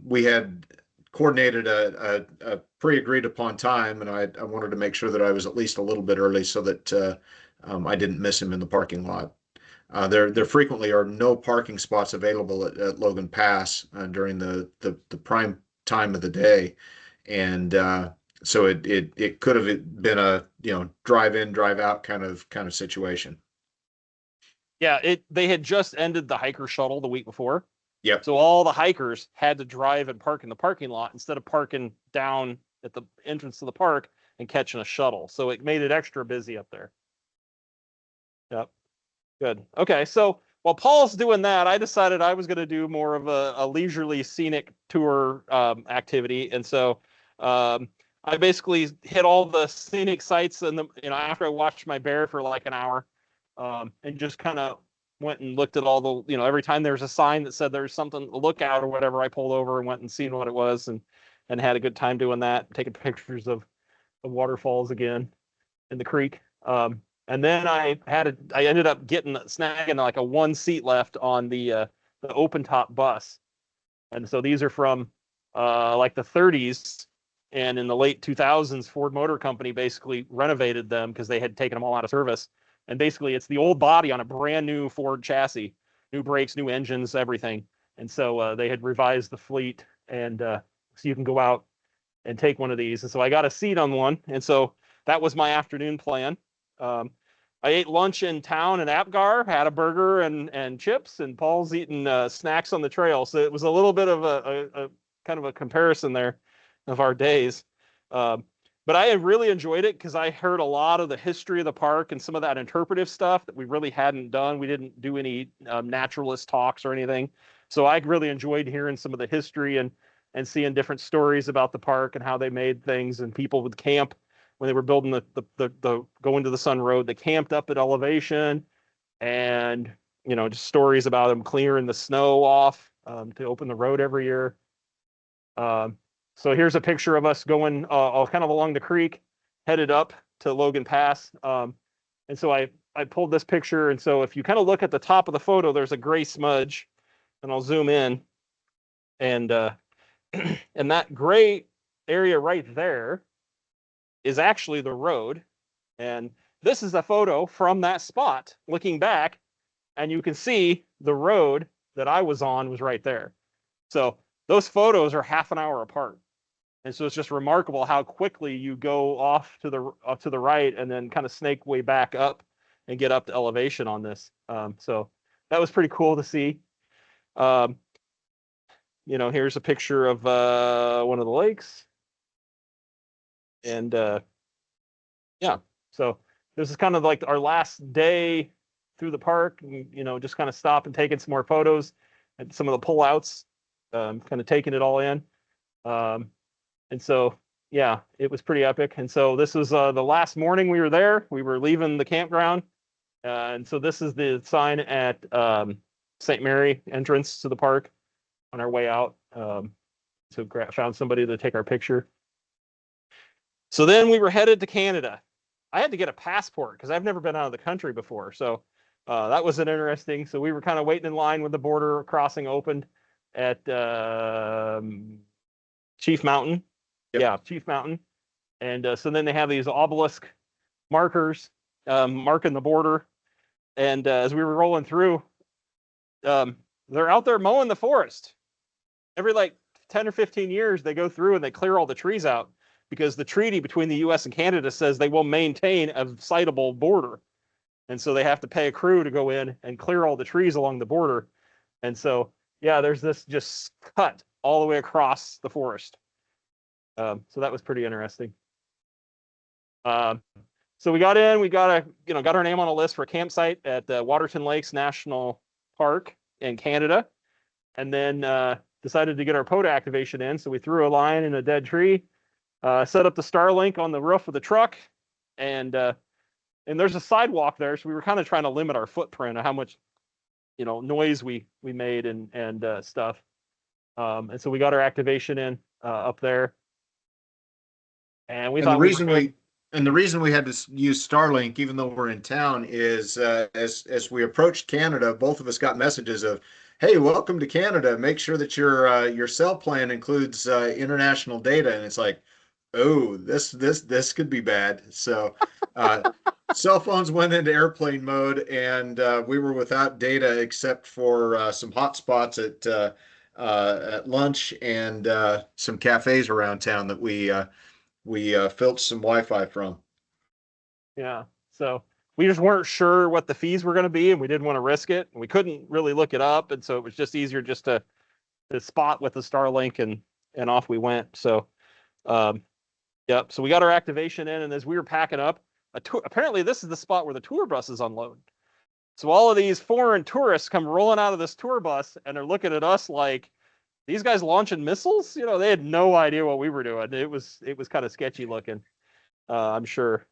S2: we had coordinated a pre-agreed upon time, and I wanted to make sure that I was at least a little bit early so that I didn't miss him in the parking lot. There frequently are no parking spots available at Logan Pass during the prime time of the day, and so it could have been a drive in drive out kind of situation.
S1: Yeah, they had just ended the hiker shuttle the week before.
S2: Yep.
S1: So all the hikers had to drive and park in the parking lot instead of parking down at the entrance to the park and catching a shuttle. So it made it extra busy up there. Yep. Good. Okay. So while Paul's doing that, I decided I was going to do more of a leisurely scenic tour activity. And so I basically hit all the scenic sites and after I watched my bear for like an hour and just kind of went and looked at all the, every time there's a sign that said there's something to look at or whatever, I pulled over and went and seen what it was and had a good time doing that, taking pictures of the waterfalls again in the creek. And then I ended up snagging like a one seat left on the open top bus. And so these are from like the 30s. And in the late 2000s, Ford Motor Company basically renovated them because they had taken them all out of service. And basically, it's the old body on a brand new Ford chassis, new brakes, new engines, everything. And so they had revised the fleet, and so you can go out and take one of these. And so I got a seat on one, and so that was my afternoon plan. I ate lunch in town in Apgar, had a burger and chips, and Paul's eating snacks on the trail. So it was a little bit of a kind of a comparison there of our days. But I really enjoyed it because I heard a lot of the history of the park and some of that interpretive stuff that we really hadn't done. We didn't do any naturalist talks or anything. So I really enjoyed hearing some of the history and seeing different stories about the park and how they made things, and people would camp when they were building the going to the Sun Road. They camped up at elevation, and just stories about them clearing the snow off to open the road every year. So here's a picture of us going kind of along the creek, headed up to Logan Pass. And so I pulled this picture, and so if you kind of look at the top of the photo, there's a gray smudge, and I'll zoom in, and and that gray area right there is actually the road. And this is a photo from that spot looking back, and you can see the road that I was on was right there. So those photos are half an hour apart. And so it's just remarkable how quickly you go off to the right and then kind of snake way back up and get up to elevation on this. So that was pretty cool to see. Here's a picture of one of the lakes. And yeah, so this is kind of like our last day through the park, just kind of stop and taking some more photos and some of the pullouts, kind of taking it all in. And so, yeah, it was pretty epic. And so this was the last morning we were there. We were leaving the campground. And so this is the sign at St. Mary entrance to the park on our way out. So found somebody to take our picture. So then we were headed to Canada. I had to get a passport because I've never been out of the country before. So that was an interesting. So we were kind of waiting in line when the border crossing opened at Chief Mountain. Yep. Yeah, Chief Mountain. And so then they have these obelisk markers marking the border. And as we were rolling through, they're out there mowing the forest. Every 10 or 15 years, they go through and they clear all the trees out because the treaty between the U.S. and Canada says they will maintain a citable border. And so they have to pay a crew to go in and clear all the trees along the border. And so, yeah, there's this just cut all the way across the forest. So that was pretty interesting. So we got in, we got our name on a list for a campsite at the Waterton Lakes National Park in Canada, and then decided to get our POTA activation in. So we threw a line in a dead tree, set up the Starlink on the roof of the truck, and there's a sidewalk there. So we were kind of trying to limit our footprint of how much, noise we made and stuff. And so we got our activation in up there. And the
S2: reason we had to use Starlink, even though we're in town, is as we approached Canada, both of us got messages of, "Hey, welcome to Canada. Make sure that your cell plan includes international data." And it's like, oh, this could be bad. So cell phones went into airplane mode, and we were without data except for some hotspots at lunch and some cafes around town that we filched some Wi-Fi from.
S1: Yeah. So we just weren't sure what the fees were going to be, and we didn't want to risk it. And we couldn't really look it up. And so it was just easier just to spot with the Starlink and off we went. So, yep. So we got our activation in, and as we were packing up, apparently this is the spot where the tour buses unload. So all of these foreign tourists come rolling out of this tour bus, and they're looking at us like, these guys launching missiles? They had no idea what we were doing. It was kind of sketchy looking, I'm sure.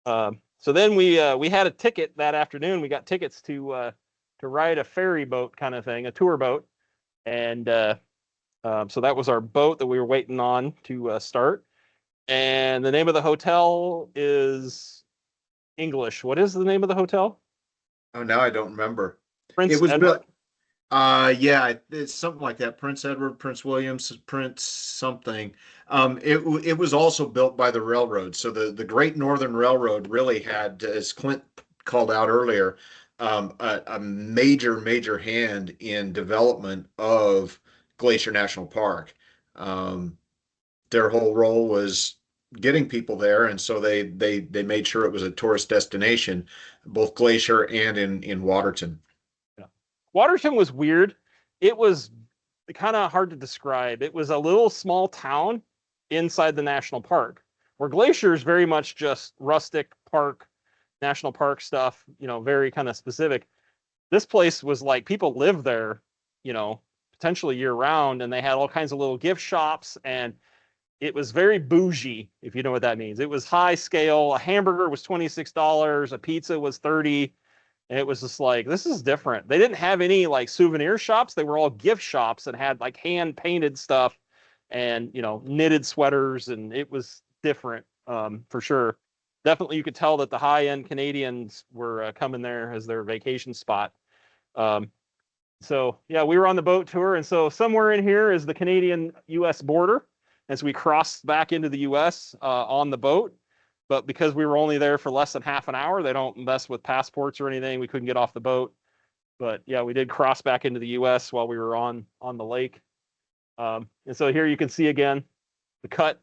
S1: So then we had a ticket that afternoon. We got tickets to ride a ferry boat kind of thing, a tour boat, and so that was our boat that we were waiting on to start. And the name of the hotel is English. What is the name of the hotel?
S2: Oh, now I don't remember.
S1: Prince
S2: It was
S1: Edward.
S2: Yeah, it's something like that. Prince Edward, Prince Williams, Prince something. It was also built by the railroad. So the Great Northern Railroad really had, as Clint called out earlier, a major hand in development of Glacier National Park. Um, their whole role was getting people there, and so they made sure it was a tourist destination, both Glacier and in Waterton.
S1: Yeah. Waterton was weird. It was kind of hard to describe. It was a little small town inside the national park, where Glacier is very much just rustic park, national park stuff, very kind of specific. This place was like people live there, you know, potentially year round, and they had all kinds of little gift shops, and it was very bougie, if you know what that means. It was high scale. A hamburger was $26, a pizza was 30, and it was just like, this is different. They didn't have any like souvenir shops. They were all gift shops and had like hand painted stuff and, knitted sweaters, and it was different, for sure. Definitely, you could tell that the high end Canadians were coming there as their vacation spot. Um, so yeah, we were on the boat tour, and so somewhere in here is the Canadian-U.S. border as we crossed back into the U.S. On the boat. But because we were only there for less than half an hour, they don't mess with passports or anything. We couldn't get off the boat. But yeah, we did cross back into the U.S. while we were on the lake. And so here you can see again the cut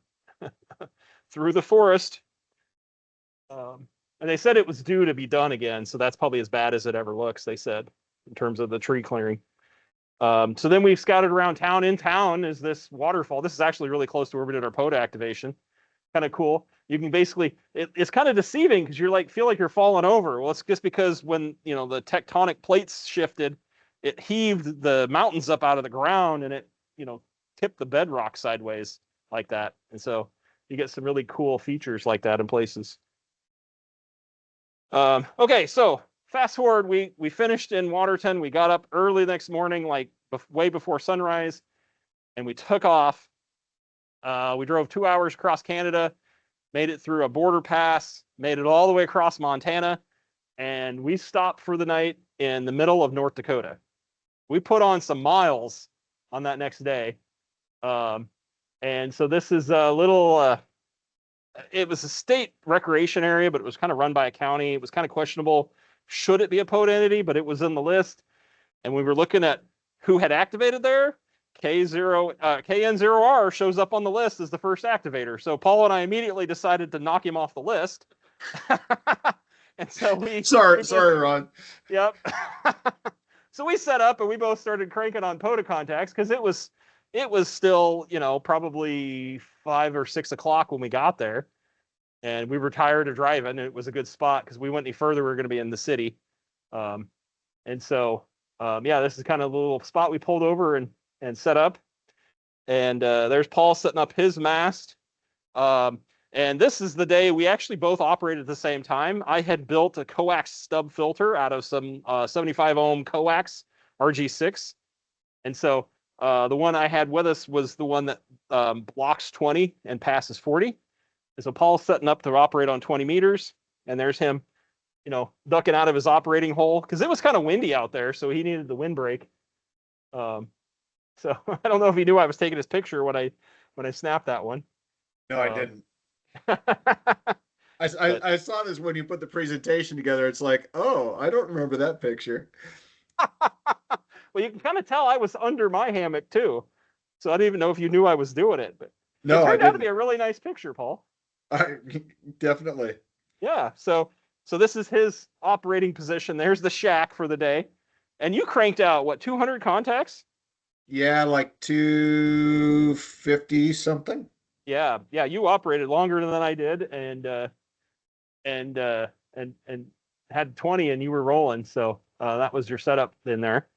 S1: through the forest. And they said it was due to be done again, so that's probably as bad as it ever looks, they said, in terms of the tree clearing. So then we scouted around town. In town is this waterfall. This is actually really close to where we did our POTA activation. Kind of cool. You can basically, it's kind of deceiving because you're like, feel like you're falling over. Well, it's just because when, the tectonic plates shifted, it heaved the mountains up out of the ground and it, tipped the bedrock sideways like that. And so you get some really cool features like that in places. Okay, so fast forward, we finished in Waterton. We got up early the next morning, like way before sunrise, and we took off. We drove 2 hours across Canada, made it through a border pass, made it all the way across Montana, and we stopped for the night in the middle of North Dakota. We put on some miles on that next day. And so this is a little, it was a state recreation area, but it was kind of run by a county. It was kind of questionable. Should it be a POTA entity? But it was in the list. And we were looking at who had activated there. KN0R shows up on the list as the first activator. So Paul and I immediately decided to knock him off the list. And so
S2: Sorry, Ron.
S1: Yep. So we set up and we both started cranking on POTA contacts because it was still, probably 5 or 6 o'clock when we got there. And we were tired of driving, and it was a good spot because we went any further, we were going to be in the city. And so, yeah, this is kind of the little spot we pulled over and set up. And there's Paul setting up his mast. And this is the day we actually both operated at the same time. I had built a coax stub filter out of some 75 ohm coax RG6. And so the one I had with us was the one that blocks 20 and passes 40. And so Paul's setting up to operate on 20 meters. And there's him, ducking out of his operating hole because it was kind of windy out there. So he needed the windbreak. So I don't know if he knew I was taking his picture when I snapped that one.
S2: No, I didn't. I saw this when you put the presentation together. It's like, oh, I don't remember that picture.
S1: Well, you can kind of tell I was under my hammock too. So I didn't even know if you knew I was doing it, but
S2: no,
S1: it turned out to be a really nice picture, Paul.
S2: Definitely.
S1: Yeah. So this is his operating position. There's the shack for the day. And you cranked out what, 200 contacts?
S2: Yeah, like 250 something.
S1: Yeah. You operated longer than I did, and had 20, and you were rolling. So that was your setup in there.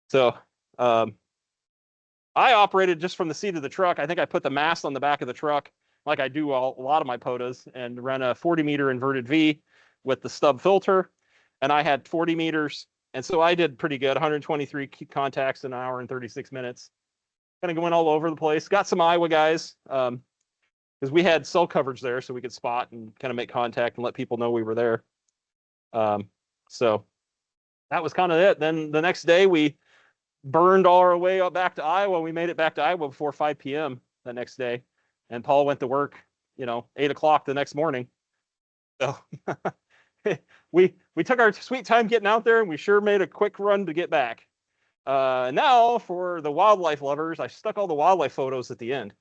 S1: So I operated just from the seat of the truck. I think I put the mast on the back of the truck, like I do a lot of my POTAs, and ran a 40-meter inverted V with the stub filter. And I had 40 meters. And so I did pretty good, 123 contacts in an hour and 36 minutes. Kind of going all over the place. Got some Iowa guys because we had cell coverage there, so we could spot and kind of make contact and let people know we were there. So that was kind of it. Then the next day we burned all our way up back to Iowa. We made it back to Iowa before 5 p.m. the next day. And Paul went to work, 8 o'clock the next morning. So we took our sweet time getting out there, and we sure made a quick run to get back. Now for the wildlife lovers, I stuck all the wildlife photos at the end.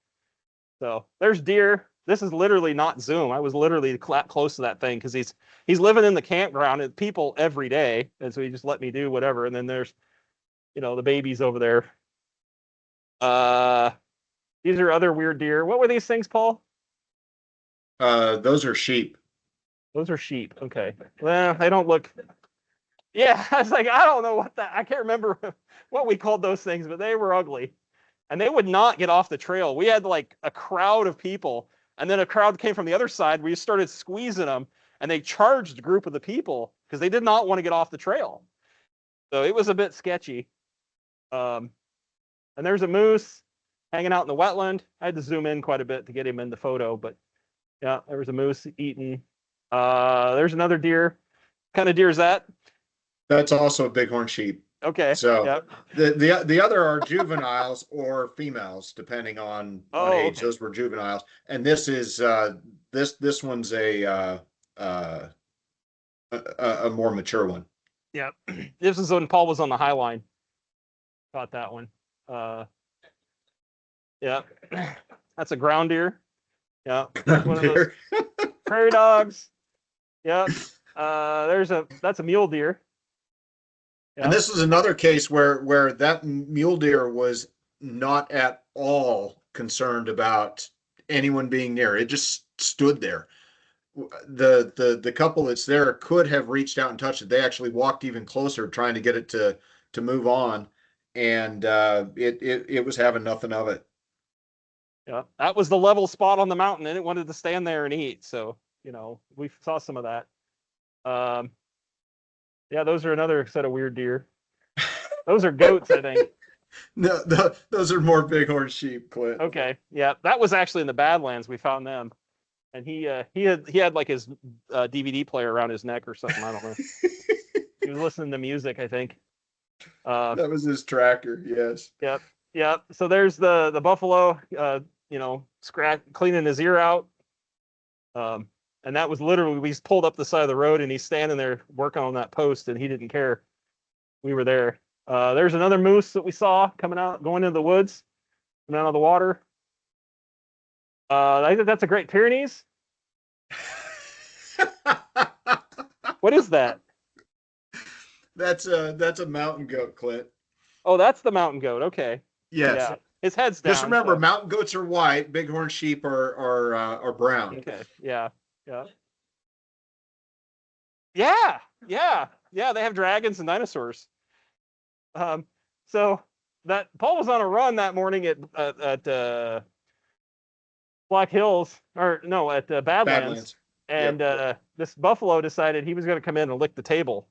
S1: So there's deer. This is literally not Zoom. I was literally close to that thing because he's living in the campground and people every day, and so he just let me do whatever. And then there's, the babies over there. These are other weird deer. What were these things, Paul?
S2: Those are sheep.
S1: Those are sheep. Okay. Well, they don't look. Yeah, I was like, I don't know I can't remember what we called those things, but they were ugly. And they would not get off the trail. We had like a crowd of people, and then a crowd came from the other side. We started squeezing them, and they charged a group of the people because they did not want to get off the trail. So it was a bit sketchy. And there's a moose hanging out in the wetland. I had to zoom in quite a bit to get him in the photo, but yeah, there was a moose eating. There's another deer. What kind of deer is that?
S2: That's also a bighorn sheep.
S1: Okay.
S2: So
S1: yep.
S2: the other are juveniles or females, depending on age.
S1: Okay.
S2: Those were juveniles, and this is this one's a more mature one.
S1: Yeah, this is when Paul was on the High Line. Caught that one. Yeah, that's a ground deer. Yeah, one of those prairie dogs. Yep. That's a mule deer.
S2: Yep. And this is another case where that mule deer was not at all concerned about anyone being near. It just stood there. The couple that's there could have reached out and touched it. They actually walked even closer, trying to get it to move on, and it was having nothing of it.
S1: Yeah, that was the level spot on the mountain, and it wanted to stand there and eat. So we saw some of that. Yeah, those are another set of weird deer. Those are goats, I think.
S2: No, those are more bighorn sheep, Clint.
S1: Okay, yeah, that was actually in the Badlands. We found them, and he had like his DVD player around his neck or something. I don't know. He was listening to music, I think.
S2: That was his tracker. Yes.
S1: Yep. Yep. So there's the buffalo, cleaning his ear out. And that was literally, we pulled up the side of the road and he's standing there working on that post, and he didn't care. We were there. There's another moose that we saw going into the woods, coming out of the water. I think that's a Great Pyrenees. What is that?
S2: That's a mountain goat, Clint.
S1: Oh, that's the mountain goat. Okay.
S2: Yes.
S1: Yeah. His head's down.
S2: Just remember, mountain goats are white, bighorn sheep are brown.
S1: Okay. Yeah. Yeah. Yeah. Yeah. Yeah. They have dragons and dinosaurs. So that Paul was on a run that morning at Black Hills, at Badlands. And this buffalo decided he was going to come in and lick the table.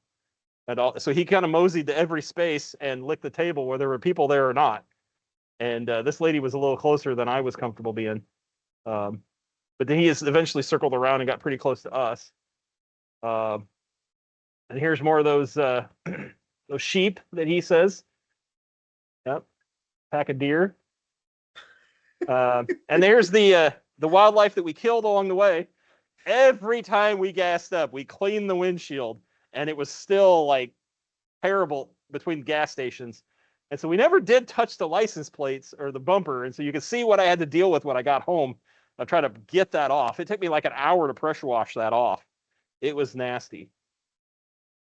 S1: So he kind of moseyed to every space and licked the table, whether there were people there or not. And this lady was a little closer than I was comfortable being. But then he has eventually circled around and got pretty close to us. And here's more of those sheep that he says. Yep, pack of deer. And there's the wildlife that we killed along the way. Every time we gassed up, we cleaned the windshield, and it was still like terrible between gas stations. And so we never did touch the license plates or the bumper. And so you can see what I had to deal with when I got home. I tried to get that off. It took me like an hour to pressure wash that off. It was nasty.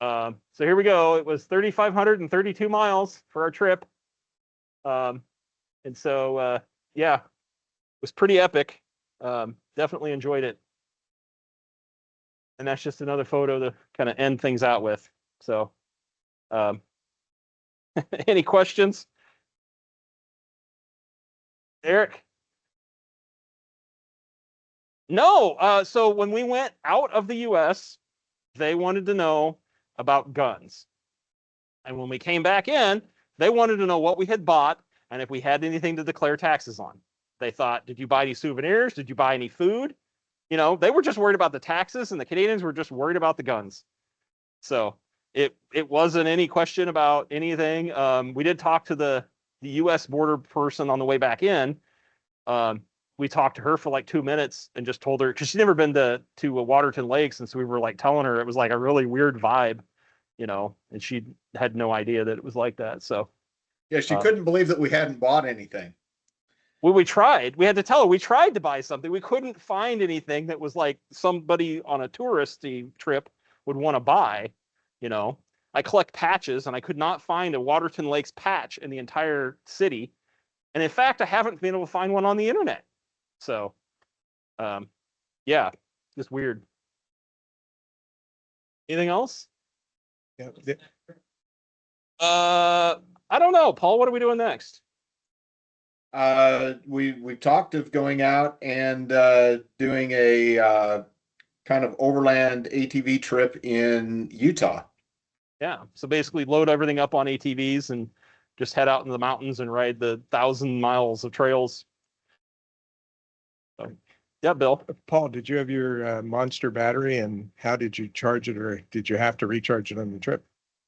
S1: So here we go. It was 3,532 miles for our trip. And so, yeah, it was pretty epic. Definitely enjoyed it. And that's just another photo to kind of end things out with. So, any questions? Eric? No. So when we went out of the US, they wanted to know about guns. And when we came back in, they wanted to know what we had bought and if we had anything to declare taxes on. They thought, did you buy any souvenirs? Did you buy any food? They were just worried about the taxes, and the Canadians were just worried about the guns. So it wasn't any question about anything. We did talk to the U.S. border person on the way back in. We talked to her for like 2 minutes and just told her, because she'd never been to Waterton Lakes, and so we were like telling her it was like a really weird vibe, and she had no idea that it was like that. So
S2: Yeah, she couldn't believe that we hadn't bought anything.
S1: well, we tried. We had to tell her we tried to buy something. We couldn't find anything that was like somebody on a touristy trip would want to buy. I collect patches, and I could not find a Waterton Lakes patch in the entire city. And in fact, I haven't been able to find one on the internet. So, yeah, just weird. Anything else?
S3: Yeah.
S1: I don't know, Paul. What are we doing next?
S2: We talked of going out and doing a kind of overland ATV trip in Utah.
S1: Yeah. So basically, load everything up on ATVs and just head out in the mountains and ride the 1,000 miles of trails. So, yeah, Bill.
S3: Paul, did you have your monster battery, and how did you charge it, or did you have to recharge it on the trip?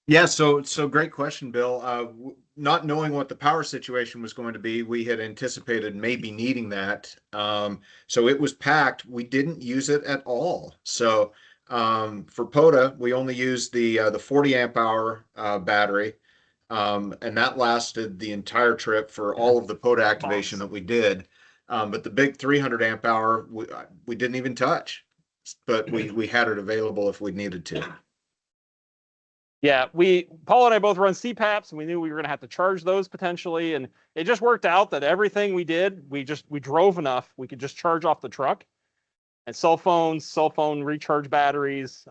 S2: Yeah, so great question, Bill. Not knowing what the power situation was going to be, we had anticipated maybe needing that. So it was packed. We didn't use it at all. So for POTA, we only used the 40 amp hour battery, and that lasted the entire trip for all of the POTA activation that we did. But the big 300 amp hour, we didn't even touch, but we had it available if we needed to.
S1: Yeah, Paul and I both run CPAPs, and we knew we were going to have to charge those potentially. And it just worked out that everything we did, we drove enough. We could just charge off the truck, and cell phone recharge batteries,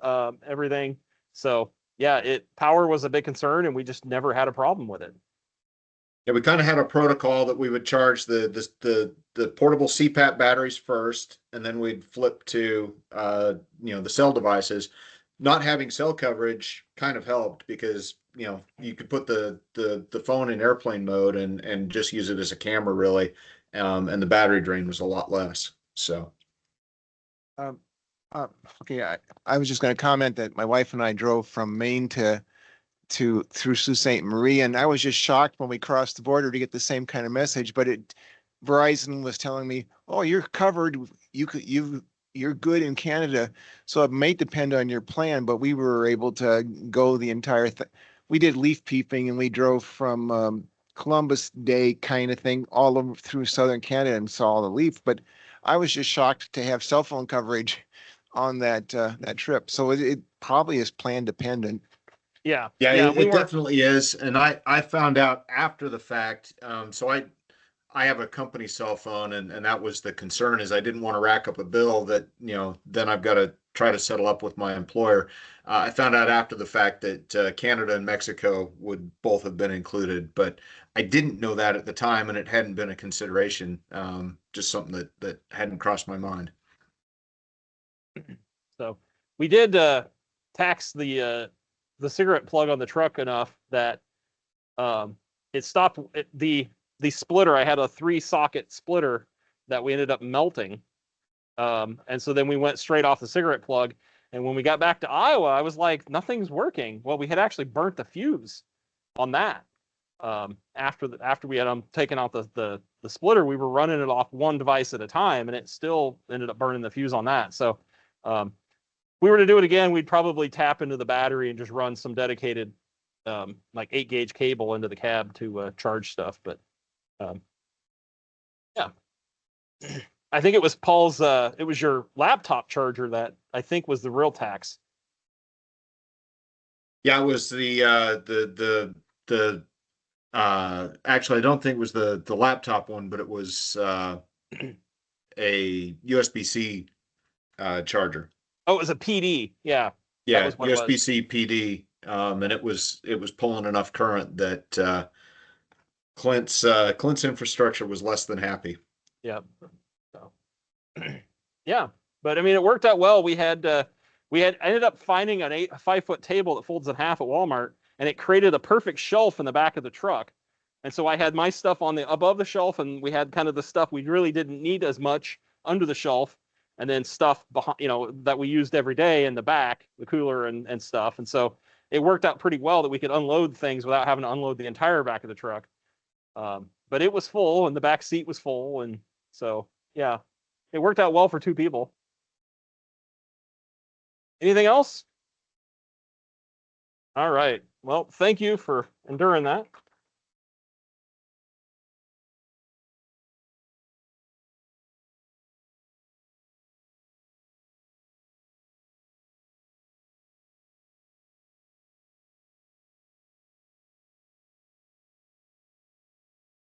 S1: everything. So yeah, power was a big concern, and we just never had a problem with it.
S2: Yeah, we kind of had a protocol that we would charge the portable CPAP batteries first, and then we'd flip to the cell devices. Not having cell coverage kind of helped because you could put the phone in airplane mode and just use it as a camera really, and the battery drain was a lot less. So
S3: Okay, I was just going to comment that my wife and I drove from Maine through Sault Ste. Marie, and I was just shocked when we crossed the border to get the same kind of message. But Verizon was telling me, "Oh, you're covered. You're good in Canada." So it may depend on your plan, but we were able to go the entire we did leaf peeping, and we drove from Columbus Day kind of thing all over through southern Canada and saw all the leaf. But I was just shocked to have cell phone coverage on that trip. So it probably is plan dependent.
S1: Yeah,
S2: it definitely is. And I found out after the fact. So I have a company cell phone, and that was the concern, is I didn't want to rack up a bill that, then I've got to try to settle up with my employer. I found out after the fact that Canada and Mexico would both have been included, but I didn't know that at the time, and it hadn't been a consideration. Just something that hadn't crossed my mind.
S1: So we did tax the cigarette plug on the truck enough that it stopped the splitter. I had a 3-socket splitter that we ended up melting. And so then we went straight off the cigarette plug. And when we got back to Iowa, I was like, nothing's working. Well, we had actually burnt the fuse on that. After we had taken out the splitter, we were running it off one device at a time, and it still ended up burning the fuse on that. So if we were to do it again, we'd probably tap into the battery and just run some dedicated like 8-gauge cable into the cab to charge stuff. But yeah, I think it was Paul's. It was your laptop charger that I think was the real tax.
S2: Yeah, it was the actually, I don't think it was the laptop one, but it was a USB-C charger.
S1: Oh, it was a PD. Yeah.
S2: Yeah, USB-C PD, and it was pulling enough current that Clint's infrastructure was less than happy.
S1: Yeah. So, yeah, but I mean, it worked out well. I ended up finding a 5-foot table that folds in half at Walmart, and it created a perfect shelf in the back of the truck. And so I had my stuff above the shelf, and we had kind of the stuff we really didn't need as much under the shelf, and then stuff behind, that we used every day in the back, the cooler and stuff. And so it worked out pretty well that we could unload things without having to unload the entire back of the truck. But it was full and the back seat was full. And so, yeah, it worked out well for 2 people. Anything else? All right. Well, thank you for enduring that.